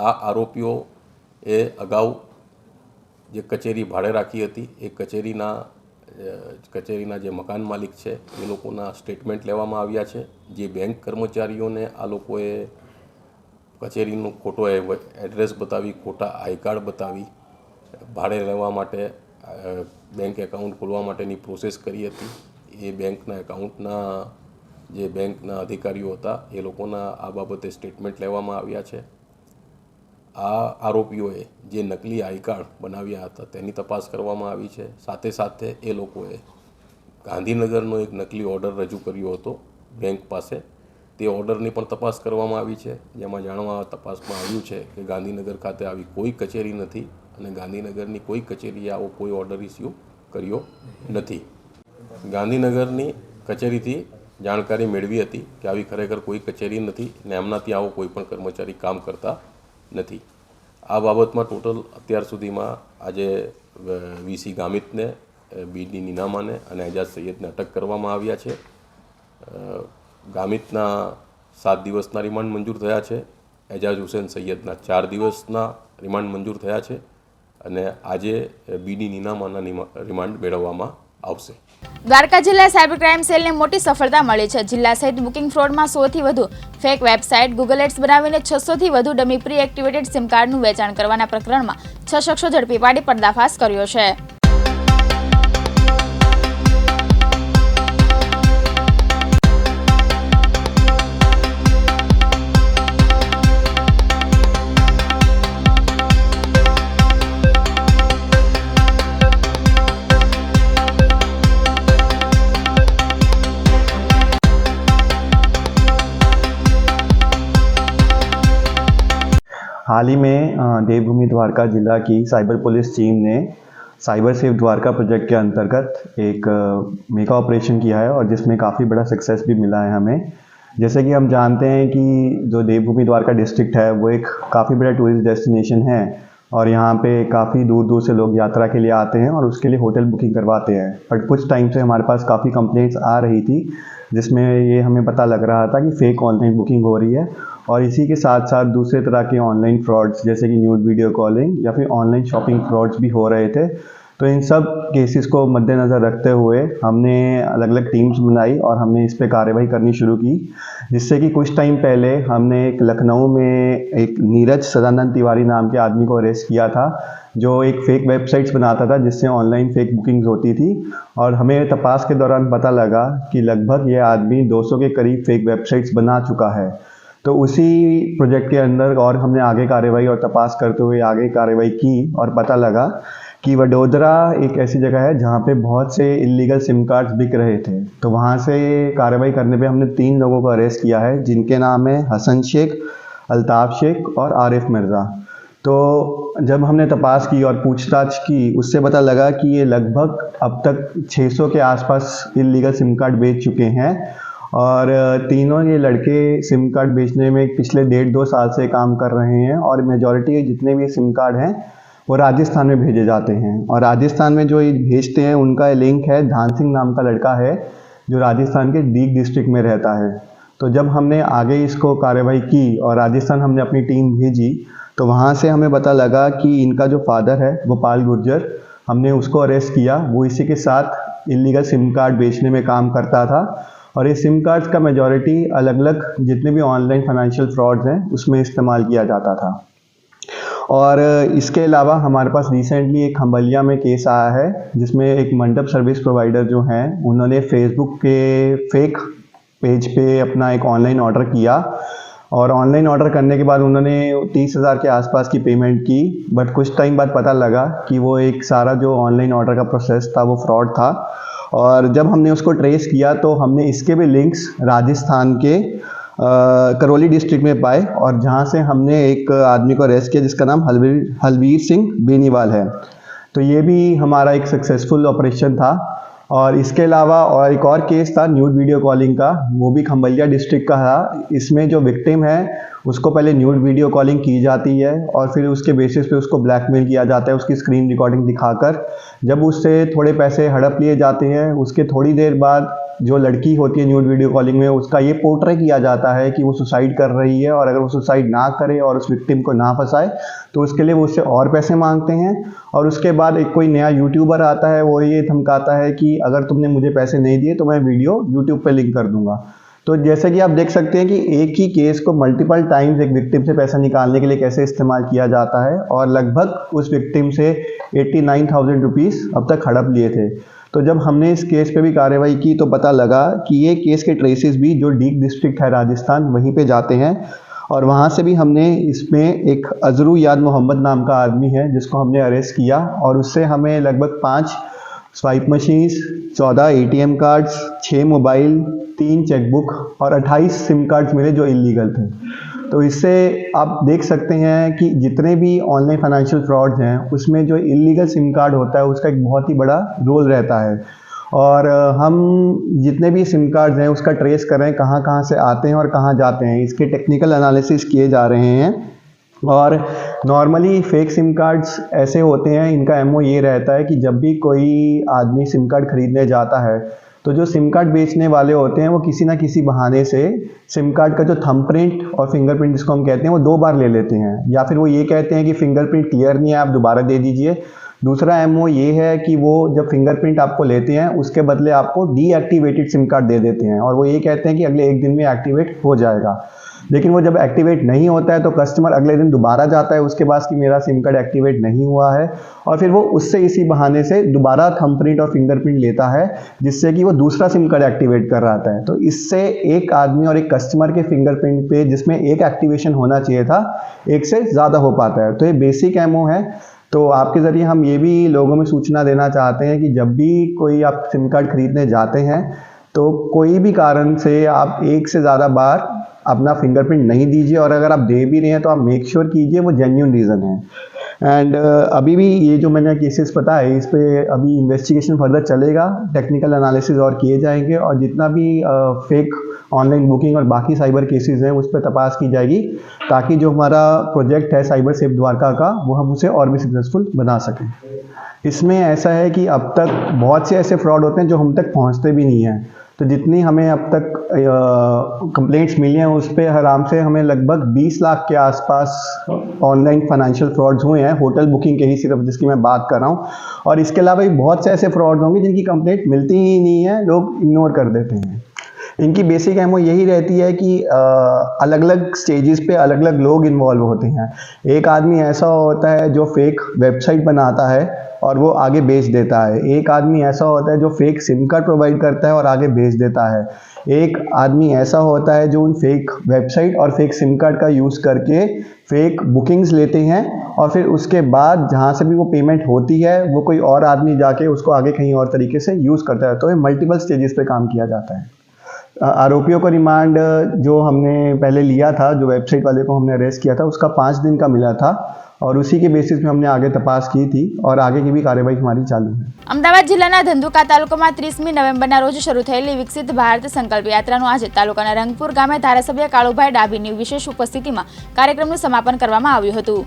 Speaker 14: આ આરોપીઓ એ અગાઉ જે કચેરી ભાડે રાખી હતી એ કચેરીના જે મકાન માલિક છે એ લોકોના સ્ટેટમેન્ટ લેવામાં આવ્યા છે. જે બેંક કર્મચારીઓને આ લોકોએ કચેરીનું ખોટો એડ્રેસ બતાવી, ખોટા આઈ કાર્ડ બતાવી ભાડે લેવા માટે બેંક એકાઉન્ટ ખોલવા માટેની પ્રોસેસ કરી હતી, એ બેંકના અધિકારીઓ હતા એ લોકોના આ બાબતે સ્ટેટમેન્ટ લેવામાં આવ્યા છે. આ આરોપીઓએ જે નકલી આઈ કાર્ડ બનાવ્યા હતા તેની તપાસ કરવામાં આવી છે. સાથે સાથે એ લોકોએ ગાંધીનગરનો એક નકલી ઓર્ડર રજૂ કર્યો હતો બેંક પાસે, તે ઓર્ડરની પણ તપાસ કરવામાં આવી છે. જેમાં તપાસમાં આવ્યું છે કે ગાંધીનગર ખાતે આવી કોઈ કચેરી નથી અને ગાંધીનગરની કોઈ કચેરીએ આવો કોઈ ઓર્ડર ઇસ્યુ કર્યો નથી. ગાંધીનગરની કચેરીથી જાણકારી મેળવી હતી કે આવી ખરેખર કોઈ કચેરી નથી ને એમના ત્યાં આવો કોઈ પણ કર્મચારી કામ કરતા નથી. આ બાબતમાં ટોટલ અત્યાર સુધીમાં આજે VC ગામિતને, BD નીનામાને અને એજાજ સૈયદને અટક કરવામાં આવ્યા છે. ગામિતના 7 દિવસના રિમાન્ડ મંજૂર થયા છે, એજાજ હુસેન સૈયદના 4 દિવસના રિમાન્ડ મંજૂર થયા છે અને આજે BD નીનામાના રિમાન્ડ મેળવવામાં આવશે.
Speaker 2: દ્વારકા જિલ્લા સાયબર ક્રાઇમ સેલને મોટી સફળતા મળી છે. જિલ્લા સહિત બુકિંગ ફ્રોડમાં 100 થી વધુ ફેક વેબસાઇટ, ગૂગલ એડ્સ બનાવીને 600 થી વધુ ડમી પ્રી એક્ટિવેટેડ સિમ કાર્ડનું વેચાણ કરવાના પ્રકરણમાં 6 શખ્સો ઝડપી પાડી પર્દાફાશ કર્યો છે.
Speaker 15: हाल ही में देवभूमि द्वारका जिला की साइबर पुलिस टीम ने साइबर सेफ द्वारका प्रोजेक्ट के अंतर्गत एक मेगा ऑपरेशन किया है और जिसमें काफ़ी बड़ा सक्सेस भी मिला है हमें. जैसे कि हम जानते हैं कि जो देवभूमि द्वारका डिस्ट्रिक्ट है वो एक काफ़ी बड़ा टूरिस्ट डेस्टिनेशन है और यहाँ पे काफ़ी दूर दूर से लोग यात्रा के लिए आते हैं और उसके लिए होटल बुकिंग करवाते हैं. बट कुछ टाइम से हमारे पास काफ़ी कंप्लेंट्स आ रही थी जिसमें ये हमें पता लग रहा था कि फ़ेक ऑनलाइन बुकिंग हो रही है और इसी के साथ साथ दूसरे तरह के ऑनलाइन फ्रॉड्स जैसे कि न्यूड वीडियो कॉलिंग या फिर ऑनलाइन शॉपिंग फ्रॉड्स भी हो रहे थे. तो इन सब केसेस को मद्देनज़र रखते हुए हमने अलग अलग टीम्स बनाई और हमने इस पर कार्रवाई करनी शुरू की, जिससे कि कुछ टाइम पहले हमने एक लखनऊ में एक नीरज सदानंद तिवारी नाम के आदमी को अरेस्ट किया था जो एक फ़ेक वेबसाइट्स बनाता था जिससे ऑनलाइन फ़ेक बुकिंग्स होती थी. और हमें तपास के दौरान पता लगा कि लगभग ये आदमी 200 के करीब फ़ेक वेबसाइट्स बना चुका है. तो उसी प्रोजेक्ट के अंदर और हमने आगे कार्रवाई और तपास करते हुए आगे कार्रवाई की और पता लगा कि वडोदरा एक ऐसी जगह है जहाँ पे बहुत से इलीगल सिम कार्ड्स बिक रहे थे. तो वहाँ से कार्रवाई करने पे हमने 3 लोगों को अरेस्ट किया है जिनके नाम है हसन शेख, अल्ताफ़ शेख और आरिफ मिर्ज़ा. तो जब हमने तपास की और पूछताछ की उससे पता लगा कि ये लगभग अब तक 600 के आसपास इलीगल सिम कार्ड बेच चुके हैं और तीनों ये लड़के सिम कार्ड बेचने में पिछले 1.5-2 साल से काम कर रहे हैं और मेजॉरिटी के जितने भी सिम कार्ड हैं वो राजस्थान में भेजे जाते हैं. और राजस्थान में जो ये भेजते हैं उनका लिंक है धान सिंह नाम का लड़का है जो राजस्थान के दीग डिस्ट्रिक्ट में रहता है. तो जब हमने आगे इसको कार्रवाई की और राजस्थान हमने अपनी टीम भेजी तो वहाँ से हमें पता लगा कि इनका जो फादर है गोपाल गुर्जर, हमने उसको अरेस्ट किया. वो इसी के साथ इलीगल सिम कार्ड बेचने में काम करता था और ये सिम कार्ड्स का मेजॉरिटी अलग अलग जितने भी ऑनलाइन फाइनेंशियल फ्रॉड्स हैं उसमें इस्तेमाल किया जाता था. और इसके अलावा हमारे पास रिसेंटली एक खम्बलिया में केस आया है जिसमें एक मंडप सर्विस प्रोवाइडर जो हैं उन्होंने फेसबुक के फेक पेज पे अपना एक ऑनलाइन ऑर्डर किया और ऑनलाइन ऑर्डर करने के बाद उन्होंने 30,000 के आसपास की पेमेंट की, बट कुछ टाइम बाद पता लगा कि वो एक सारा जो ऑनलाइन ऑर्डर का प्रोसेस था वो फ्रॉड था। और जब हमने उसको ट्रेस किया तो हमने इसके भी लिंक्स राजस्थान के करौली डिस्ट्रिक्ट में पाए और जहाँ से हमने एक आदमी को अरेस्ट किया जिसका नाम हलवीर सिंह बेनीवाल है। तो ये भी हमारा एक सक्सेसफुल ऑपरेशन था। और इसके अलावा और एक और केस था न्यूड वीडियो कॉलिंग का, वो भी खम्बलिया डिस्ट्रिक्ट का था। इसमें जो विक्टिम है उसको पहले न्यूड वीडियो कॉलिंग की जाती है और फिर उसके बेसिस पे उसको ब्लैकमेल किया जाता है उसकी स्क्रीन रिकॉर्डिंग दिखाकर। जब उससे थोड़े पैसे हड़प लिए जाते हैं उसके थोड़ी देर बाद जो लड़की होती है न्यूड वीडियो कॉलिंग में उसका ये पोर्ट्रे किया जाता है कि वो सुसाइड कर रही है और अगर वो सुसाइड ना करे और उस विक्टिम को ना फंसाए तो उसके लिए वो उससे और पैसे मांगते हैं। और उसके बाद एक कोई नया यूट्यूबर आता है वो ये धमकाता है कि अगर तुमने मुझे पैसे नहीं दिए तो मैं वीडियो यूट्यूब पे लिंक कर दूंगा। तो जैसे कि आप देख सकते हैं कि एक ही केस को मल्टीपल टाइम्स एक विक्टिम से पैसा निकालने के लिए कैसे इस्तेमाल किया जाता है और लगभग उस विक्टिम से 89,000 रुपीज़ अब तक हड़प लिए थे। तो जब हमने इस केस पे भी कार्रवाई की तो पता लगा कि ये केस के ट्रेसेस भी जो डीग डिस्ट्रिक्ट है राजस्थान वहीं पे जाते हैं और वहाँ से भी हमने इसमें एक अजरू याद मोहम्मद नाम का आदमी है जिसको हमने अरेस्ट किया और उससे हमें लगभग 5 swipe machines, 14 ATM cards, 6 mobile, 3 chequebook और 28 सिम कार्ड्स मिले जो इलीगल थे। तो इससे आप देख सकते हैं कि जितने भी ऑनलाइन फाइनेंशियल फ्रॉड्स हैं उसमें जो इलीगल सिम कार्ड होता है उसका एक बहुत ही बड़ा रोल रहता है। और हम जितने भी सिम कार्ड्स हैं उसका ट्रेस कर रहे हैं कहाँ कहाँ से आते हैं और कहाँ जाते हैं, इसके टेक्निकल एनालिसिस किए जा रहे हैं। और नॉर्मली फेक सिम कार्ड्स ऐसे होते हैं, इनका एमओ ये रहता है कि जब भी कोई आदमी सिम कार्ड खरीदने जाता है तो जो सिम कार्ड बेचने वाले होते हैं वो किसी ना किसी बहाने से सिम कार्ड का जो थंबप्रिंट और फिंगरप्रिंट जिसको हम कहते हैं वो 2 बार ले लेते हैं, या फिर वो ये कहते हैं कि फिंगरप्रिंट क्लियर नहीं है आप दोबारा दे दीजिए। दूसरा एमओ ये है कि वो जब फिंगरप्रिंट आपको लेते हैं उसके बदले आपको डीएक्टिवेटेड सिम कार्ड दे देते हैं और वो ये कहते हैं कि अगले 1 दिन में एक्टिवेट हो जाएगा। लेकिन वो जब एक्टिवेट नहीं होता है तो कस्टमर अगले दिन दोबारा जाता है उसके पास कि मेरा सिम कार्ड एक्टिवेट नहीं हुआ है और फिर वो उससे इसी बहाने से दोबारा थंबप्रिंट और फिंगरप्रिंट लेता है जिससे कि वो दूसरा सिम कार्ड एक्टिवेट कर रहा है। तो इससे एक आदमी और एक कस्टमर के फिंगरप्रिंट पे जिसमें एक एक्टिवेशन होना चाहिए था 1 से ज़्यादा हो पाता है। तो ये बेसिक एमओ है। तो आपके ज़रिए हम ये भी लोगों में सूचना देना चाहते हैं कि जब भी कोई आप सिम कार्ड खरीदने जाते हैं तो कोई भी कारण से आप 1 से ज़्यादा बार अपना फिंगरप्रिंट नहीं दीजिए और अगर आप दे भी रहे हैं तो आप मेक श्योर कीजिए वो जेन्युइन रीज़न है। एंड अभी भी ये जो मैंने केसेस बताए इस पे अभी इन्वेस्टिगेशन फर्दर चलेगा, टेक्निकल एनालिसिस और किए जाएंगे और जितना भी फेक ऑनलाइन बुकिंग और बाकी साइबर केसेस हैं उस पर तपास की जाएगी ताकि जो हमारा प्रोजेक्ट है साइबर सेफ द्वारका का वो हम उसे और भी सक्सेसफुल बना सकें। इसमें ऐसा है कि अब तक बहुत से ऐसे फ्रॉड होते हैं जो हम तक पहुंचते भी नहीं हैं। तो जितनी हमें अब तक कंप्लेंट्स मिली हैं उस पर आराम से हमें लगभग 20 लाख के आसपास ऑनलाइन फाइनेंशियल फ्रॉड्स हुए हैं, होटल बुकिंग के ही सिर्फ जिसकी मैं बात कर रहा हूँ। और इसके अलावा भी बहुत से ऐसे फ्रॉड्स होंगे जिनकी कंप्लेंट मिलती ही नहीं है, लोग इग्नोर कर देते हैं। इनकी बेसिक एमओ यही रहती है कि अलग अलग स्टेजेस पे अलग अलग लोग इन्वॉल्व होते हैं। एक आदमी ऐसा होता है जो फेक वेबसाइट बनाता है और वो आगे बेच देता है। एक आदमी ऐसा होता है जो फेक सिम कार्ड प्रोवाइड करता है और आगे बेच देता है। एक आदमी ऐसा होता है जो उन फेक वेबसाइट और फेक सिम कार्ड का यूज़ करके फेक बुकिंग्स लेते हैं और फिर उसके बाद जहाँ से भी वो पेमेंट होती है वो कोई और आदमी जाके उसको आगे कहीं और तरीके से यूज़ करता है। तो ये मल्टीपल स्टेजेस पे काम किया जाता है। आरोपियों को रिमांड जो हमने पहले लिया था, जो वेबसाइट वाले को हमने अरेस्ट किया था, उसका 5 दिन का मिला था और उसी के बेसिस पे हमने आगे तपास की थी और आगे की भी कार्यवाही हमारी चालू है।
Speaker 2: અમદાવાદ જિલ્લાના ધંધુકા તાલુકામાં 30મી નવેમ્બરના રોજ શરૂ થયેલી વિકસિત ભારત સંકલ્પ યાત્રાનું આજે તાલુકાના રંગપુર ગામે ધારાસભ્ય કાળુભાઈ ડાભીની વિશેષ ઉપસ્થિતિમાં કાર્યક્રમનું સમાપન કરવામાં આવ્યું હતું।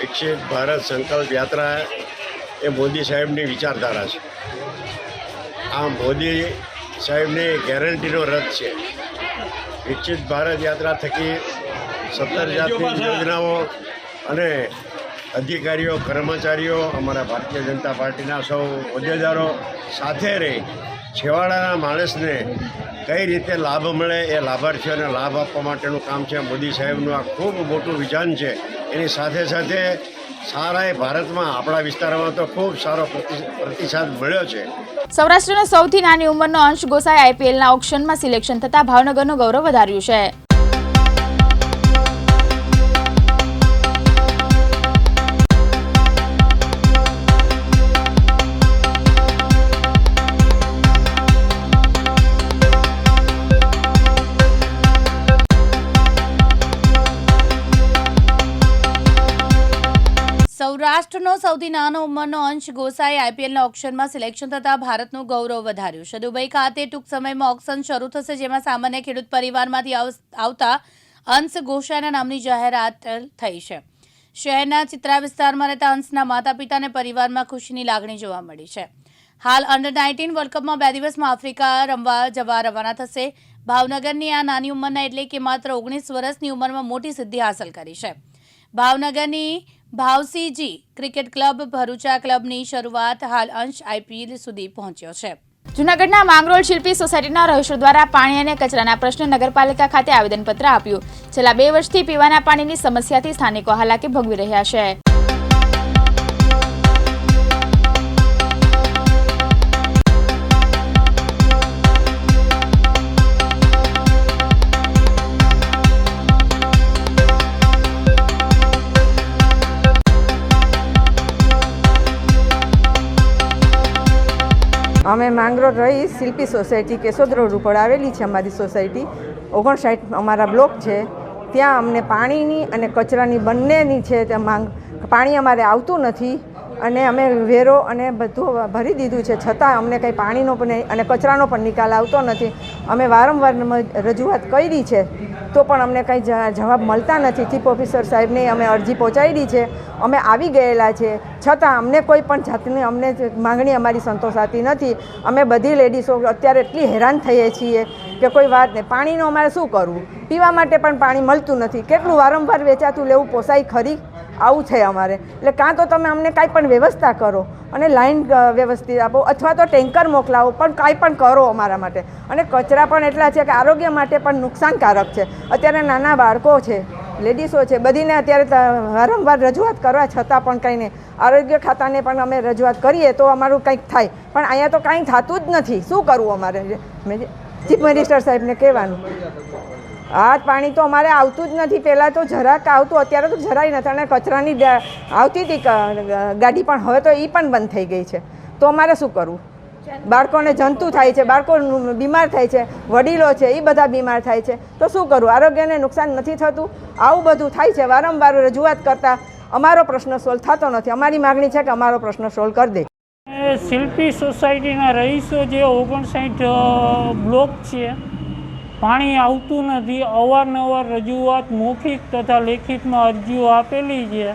Speaker 10: વિકસિત ભારત સંકલ્પ યાત્રા એ મોદી સાહેબની વિચારધારા છે। આ મોદી સાહેબની ગેરંટીનો રથ છે। વિકસિત ભારત યાત્રા થકી 17 જાતની યોજનાઓ અને અધિકારીઓ કર્મચારીઓ અમારા ભારતીય જનતા પાર્ટીના સૌ હોદ્દેદારો સાથે રહી છેવાડાના માણસને કઈ રીતે લાભ મળે એ લાભાર્થીઓને લાભ આપવા માટેનું કામ છે. મોદી સાહેબનું આ ખૂબ મોટું વિઝન છે. એની સાથે સાથે સારા ભારતમાં આપણા વિસ્તારમાં તો ખૂબ સારો પ્રતિસાદ મળ્યો છે.
Speaker 2: સૌરાષ્ટ્રના સૌથી નાની ઉંમરનો અંશ ગોસાઈ આઈપીએલના ઓક્શનમાં સિલેક્શન થતા ભાવનગરનું ગૌરવ વધાર્યું છે.
Speaker 16: સૌરાષ્ટ્રનો સૌથી નાનો ઉંમરનો અંશ ગોસાઈ આઈપીએલના ઓક્શનમાં સિલેક્શન થતાં ભારતનું ગૌરવ વધાર્યું છે. દુબઈ ખાતે ટૂંક સમયમાં ઓક્શન શરૂ થશે, જેમાં સામાન્ય ખેડૂત પરિવારમાંથી આવતા અંશ ગોસાઈના નામની જાહેરાત થઈ છે. શહેરના ચિત્રા વિસ્તારમાં રહેતા અંશના માતા પિતાને પરિવારમાં ખુશીની લાગણી જોવા મળી છે. હાલ અંડર-19 વર્લ્ડ કપમાં 2 દિવસમાં આફ્રિકા રમવા જવા રવાના થશે. ભાવનગરની આ નાની ઉંમરના એટલે કે માત્ર 19 વર્ષની ઉંમરમાં મોટી સિદ્ધિ હાંસલ કરી છે. ભાવનગરની ભાવસીજી ક્રિકેટ ક્લબ ભરૂચા ક્લબની શરૂઆત હાલ અંશ આઈપીએલ સુધી પહોંચ્યો છે.
Speaker 2: જૂનાગઢના માંગરોળ શિલ્પી સોસાયટીના રહીશો દ્વારા પાણી અને કચરાના પ્રશ્ને નગરપાલિકા ખાતે આવેદનપત્ર આપ્યું. છેલ્લા 2 વર્ષથી પીવાના પાણીની સમસ્યાથી સ્થાનિકો હાલાકી ભોગવી રહ્યા છે.
Speaker 17: અમે માંગરોળ રહી શિલ્પી સોસાયટી કેશોદ રોડ ઉપર આવેલી છે અમારી સોસાયટી. 59 અમારા બ્લોક છે. ત્યાં અમને પાણીની અને કચરાની બંનેની છે ત્યાં માંગ. પાણી અમારે આવતું નથી અને અમે વેરો અને બધું ભરી દીધું છે, છતાં અમને કંઈ પાણીનો પણ અને કચરાનો પણ નિકાલ આવતો નથી. અમે વારંવાર રજૂઆત કરી છે તો પણ અમને કંઈ જવાબ મળતા નથી. ચીફ ઓફિસર સાહેબને અમે અરજી પહોંચાડી છે, અમે આવી ગયેલા છે, છતાં અમને કોઈ પણ જાતની અમને માંગણી અમારી સંતોષાતી નથી. અમે બધી લેડીઝો અત્યારે એટલી હેરાન થઈએ છીએ કે કોઈ વાત નહીં. પાણીનો અમારે શું કરવું? પીવા માટે પણ પાણી મળતું નથી. કેટલું વારંવાર વેચાતું લેવું પોસાય ખરી? આવું છે અમારે. એટલે કાં તો તમે અમને કાંઈ પણ વ્યવસ્થા કરો અને લાઈન વ્યવસ્થિત આપો અથવા તો ટેન્કર મોકલાવો, પણ કાંઈ પણ કરો અમારા માટે. અને કચરા પણ એટલા છે કે આરોગ્ય માટે પણ નુકસાનકારક છે. અત્યારે નાના બાળકો છે, લેડીઝો છે, બધીને અત્યારે વારંવાર રજૂઆત કરવા છતાં પણ કંઈ નહીં. આરોગ્ય ખાતાને પણ અમે રજૂઆત કરીએ તો અમારું કંઈક થાય, પણ અહીંયા તો કાંઈ થતું જ નથી. શું કરવું અમારે? ચીફ મિનિસ્ટર સાહેબને કહેવાનું. આ પાણી તો અમારે આવતું જ નથી. પહેલાં તો જરાક આવતું, અત્યારે તો જરાય નથી. અને કચરાની આવતી હતી ગાડી, પણ હવે તો એ પણ બંધ થઈ ગઈ છે. તો અમારે શું કરવું? બાળકોને જંતુ થાય છે, બાળકો બીમાર થાય છે, વડીલો છે એ બધા બીમાર થાય છે. તો શું કરવું? આરોગ્યને નુકસાન નથી થતું? આવું બધું થાય છે. વારંવાર રજૂઆત કરતાં અમારો પ્રશ્ન સોલ્વ થતો નથી. અમારી માગણી છે કે અમારો પ્રશ્ન સોલ્વ કરી દે.
Speaker 18: શિલ્પી સોસાયટીના રહીશો જે 59 બ્લોક છે, પાણી આવતું નથી. અવારનવાર રજૂઆત મૌખિક તથા લેખિતમાં અરજીઓ આપેલી છે.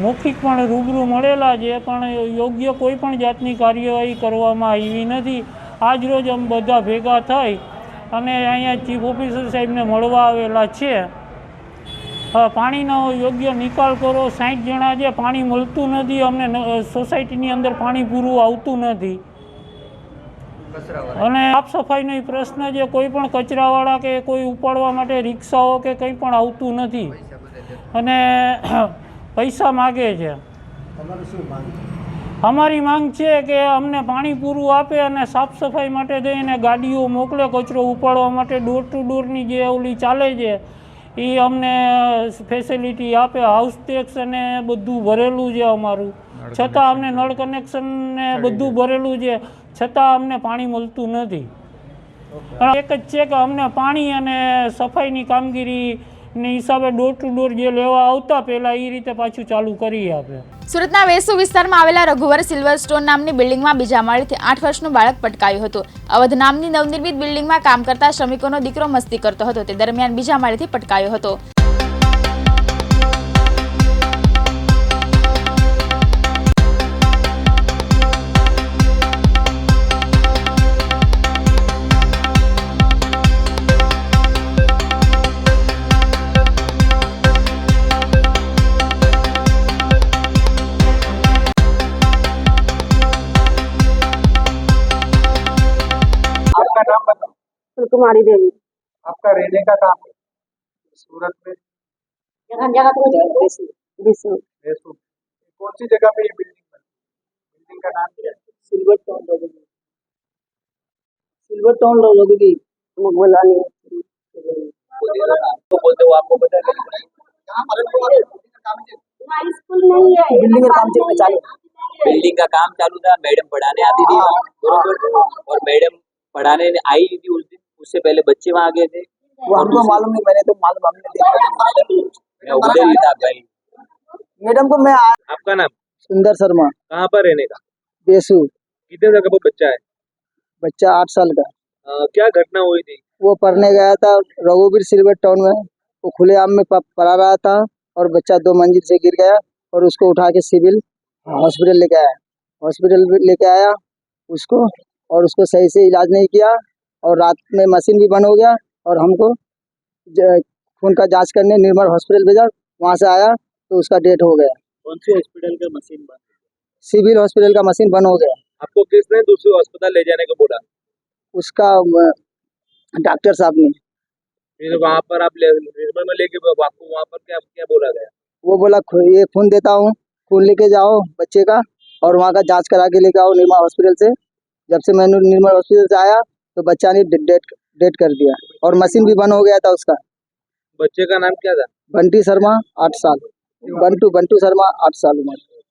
Speaker 18: મૌખિક પણ રૂબરૂ મળેલા છે, પણ યોગ્ય કોઈ પણ જાતની કાર્યવાહી કરવામાં આવી નથી. આજ રોજ અમે બધા ભેગા થઈ અને અહીંયા ચીફ ઓફિસર સાહેબને મળવા આવેલા છે. પાણીનો યોગ્ય નિકાલ કરો. 60 જણા છે, પાણી મળતું નથી. અમને સોસાયટીની અંદર પાણી પૂરું આવતું નથી. અને સાફ સફાઈનો પ્રશ્ન છે. કોઈ પણ કચરાવાળા કે કોઈ ઉપાડવા માટે રિક્ષાઓ કે કંઈ પણ આવતું નથી અને પૈસા માગે છે. અમારી માંગ છે કે અમને પાણી પૂરું આપે અને સાફ સફાઈ માટે દઈને ગાડીઓ મોકલે કચરો ઉપાડવા માટે. ડોર ટુ ડોરની જે ઓલી ચાલે છે એ અમને ફેસિલિટી આપે. હાઉસ ટેક્સ અને બધું ભરેલું છે અમારું, છતાં અમને નળ કનેક્શન ને બધું ભરેલું છે, છતાં અમને પાણી મળતું નથી. એક જ છે કે અમને પાણી અને સફાઈની કામગીરીની હિસાબે ડોર ટુ ડોર જે લેવા આવતા પહેલાં એ રીતે પાછું ચાલુ કરી આપે.
Speaker 2: સુરતના વેસુ વિસ્તારમાં આવેલા રઘુવર સિલ્વરસ્ટોન નામની બિલ્ડિંગમાં બીજા માળેથી 8 વર્ષનું બાળક પટકાયું હતું. અવધ નામની નવનિર્મિત બિલ્ડિંગમાં કામ કરતા શ્રમિકોનો દીકરો મસ્તી કરતો હતો. તે દરમિયાન બીજા માળેથી પટકાયો હતો.
Speaker 1: कुमारी देवी।
Speaker 4: आपका रहने का कहाँ पे? सूरत में?
Speaker 1: जगह तो विष्णु
Speaker 4: बेसू। कौन सी जगह पे ये बिल्डिंग बनी? बिल्डिंग का नाम क्या है?
Speaker 1: सिल्वर टाउन लोगोगी, सिल्वर टाउन लोगोगी बोला नहीं
Speaker 7: आपको बोलते हो, आपको पता है
Speaker 1: स्कूल नहीं है,
Speaker 7: बिल्डिंग का काम चालू, बिल्डिंग का काम चालू था। मैडम पढ़ाने आती थी बरोबर, और मैडम पढ़ाने आई थी उस दिन, उससे पहले बच्चे वहाँ गए थे। वो हमको मालूम नहीं, मैंने तो मालूम हमने देखा, मैं उधर ही था भाई।
Speaker 1: मैडम को मैं
Speaker 7: आपका नाम?
Speaker 1: सुंदर शर्मा।
Speaker 7: कहाँ पर रहने का?
Speaker 1: बेसू।
Speaker 7: कितने तक का बच्चा है?
Speaker 1: बच्चा 8 साल का।
Speaker 7: क्या घटना हुई थी?
Speaker 1: वो पढ़ने गया था रघुवीर सिल्वर टाउन में, वो खुलेआम में पढ़ा रहा था और बच्चा 2 मंजिल से गिर गया और उसको उठा के सिविल हॉस्पिटल लेके आया। हॉस्पिटल लेके आया उसको, और उसको सही से इलाज नहीं किया, और रात में मशीन भी बंद हो गया, और हमको खून का जांच करने निर्मल हॉस्पिटल भेजा। वहाँ से आया तो उसका डेथ हो गया।
Speaker 7: कौन सी हॉस्पिटल का मशीन बंद?
Speaker 1: सिविल हॉस्पिटल का मशीन बंद हो गया।
Speaker 7: आपको किसने दूसरे अस्पताल ले जाने को बोला?
Speaker 1: उसका डॉक्टर साहब ने।
Speaker 7: फिर वहाँ पर आप निर्मल में लेके आपको वहाँ पर क्या क्या बोला गया?
Speaker 1: वो बोला ये खून देता हूँ, खून लेके जाओ बच्चे का, और वहाँ का जांच करा के लेके आओ निर्मल हॉस्पिटल से। जब से मैंने निर्मल हॉस्पिटल से आया तो बच्चा ने डेथ कर दिया, और मशीन भी बंद हो गया था उसका।
Speaker 7: बच्चे का नाम क्या था?
Speaker 1: बंटी शर्मा 8 साल। बंटू शर्मा 8 साल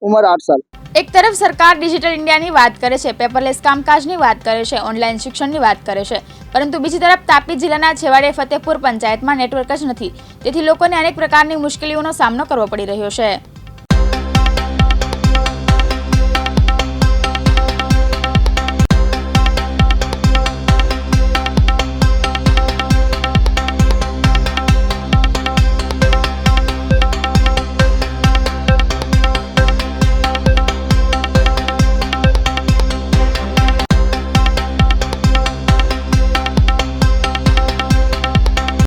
Speaker 1: उम्र 8 साल।
Speaker 2: એક તરફ સરકાર ડિજિટલ ઇન્ડિયાની વાત કરે છે, પેપરલેસ કામકાજની વાત કરે છે, ઓનલાઈન શિક્ષણની વાત કરે છે, પરંતુ બીજી તરફ તાપી જિલ્લાના છેવાડે ફતેપુર પંચાયતમાં નેટવર્ક જ નથી, તેથી લોકોને અનેક પ્રકારની મુશ્કેલીઓનો સામનો કરવો પડી રહ્યો છે।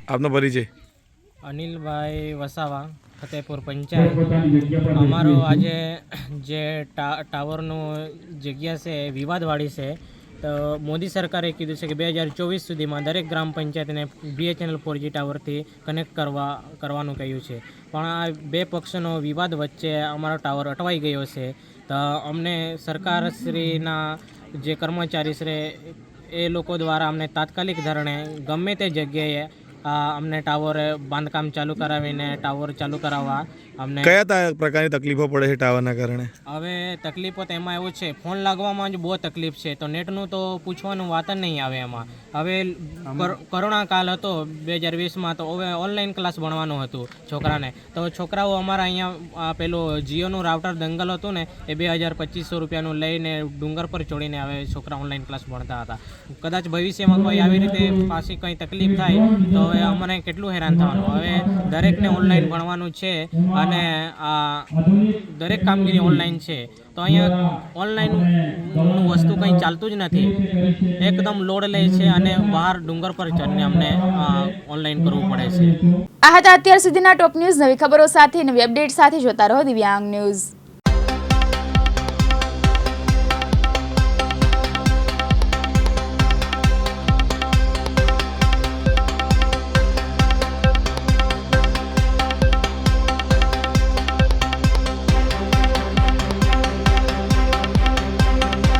Speaker 19: આપનો પરિચય?
Speaker 20: અનિલભાઈ વસાવા, ફતેપુર પંચાયત। અમારો આજે જે ટાવરનું જગ્યા છે વિવાદવાળી છે, તો મોદી સરકારે કીધું છે કે 2024 સુધીમાં દરેક ગ્રામ પંચાયતને BHNL 4G ટાવરથી કનેક્ટ કરવાનું કહ્યું છે, પણ આ બે પક્ષોનો વિવાદ વચ્ચે અમારો ટાવર અટવાઈ ગયો છે। તો અમને સરકારશ્રીના જે કર્મચારીશ્રી એ લોકો દ્વારા અમને તાત્કાલિક ધોરણે ગમે તે જગ્યાએ અમને ટાવર બાંધકામ ચાલુ કરાવીને ટાવર ચાલુ કરાવવા અમને।
Speaker 19: કયા પ્રકારની તકલીફો પડે છે ટાવરના કારણે?
Speaker 20: હવે તકલીફો તો એમાં એવું છે, ફોન લાગવામાં જ બહુ તકલીફ છે, તો નેટનું તો પૂછવાનું વાત જ નહીં આવે એમાં। હવે કોરોના કાળ હતો 2020માં, તો હવે ઓનલાઈન ક્લાસ ભણવાનું હતું છોકરાને, તો છોકરાઓ અમારા અહીંયા પેલું જીઓનું રાઉટર દંગલ હતું ને, એ 2200 રૂપિયાનું લઈને ડુંગર પર ચોડીને હવે છોકરા ઓનલાઈન ક્લાસ ભણતા હતા। કદાચ ભવિષ્યમાં કોઈ આવી રીતે પાછી કંઈ તકલીફ થાય તો હવે અમને કેટલું હેરાન થવાનું। હવે દરેકને ઓનલાઈન ભણવાનું છે, અને આ દરેક કામગીરી ઓનલાઈન છે, તો અહીંયા ઓનલાઈનનું વસ્તુ કંઈ ચાલતું જ નથી, એકદમ લોડ લે છે, અને બહાર ડુંગર પર ચડીને અમને ઓનલાઈન કરવું પડે છે।
Speaker 2: આ હતા અત્યાર સુધીના ટોપ ન્યૂઝ। નવી ખબરો સાથે, નવી અપડેટ સાથે જોતા રહો દિવ્યાંગ ન્યૂઝ।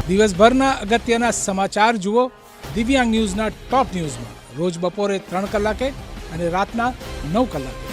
Speaker 21: દિવસભરના અગત્યના સમાચાર જુઓ દિવ્યાંગ ન્યૂઝના ટોપ ન્યૂઝમાં રોજ બપોરે 3 કલાકે અને રાતના 9 કલાકે।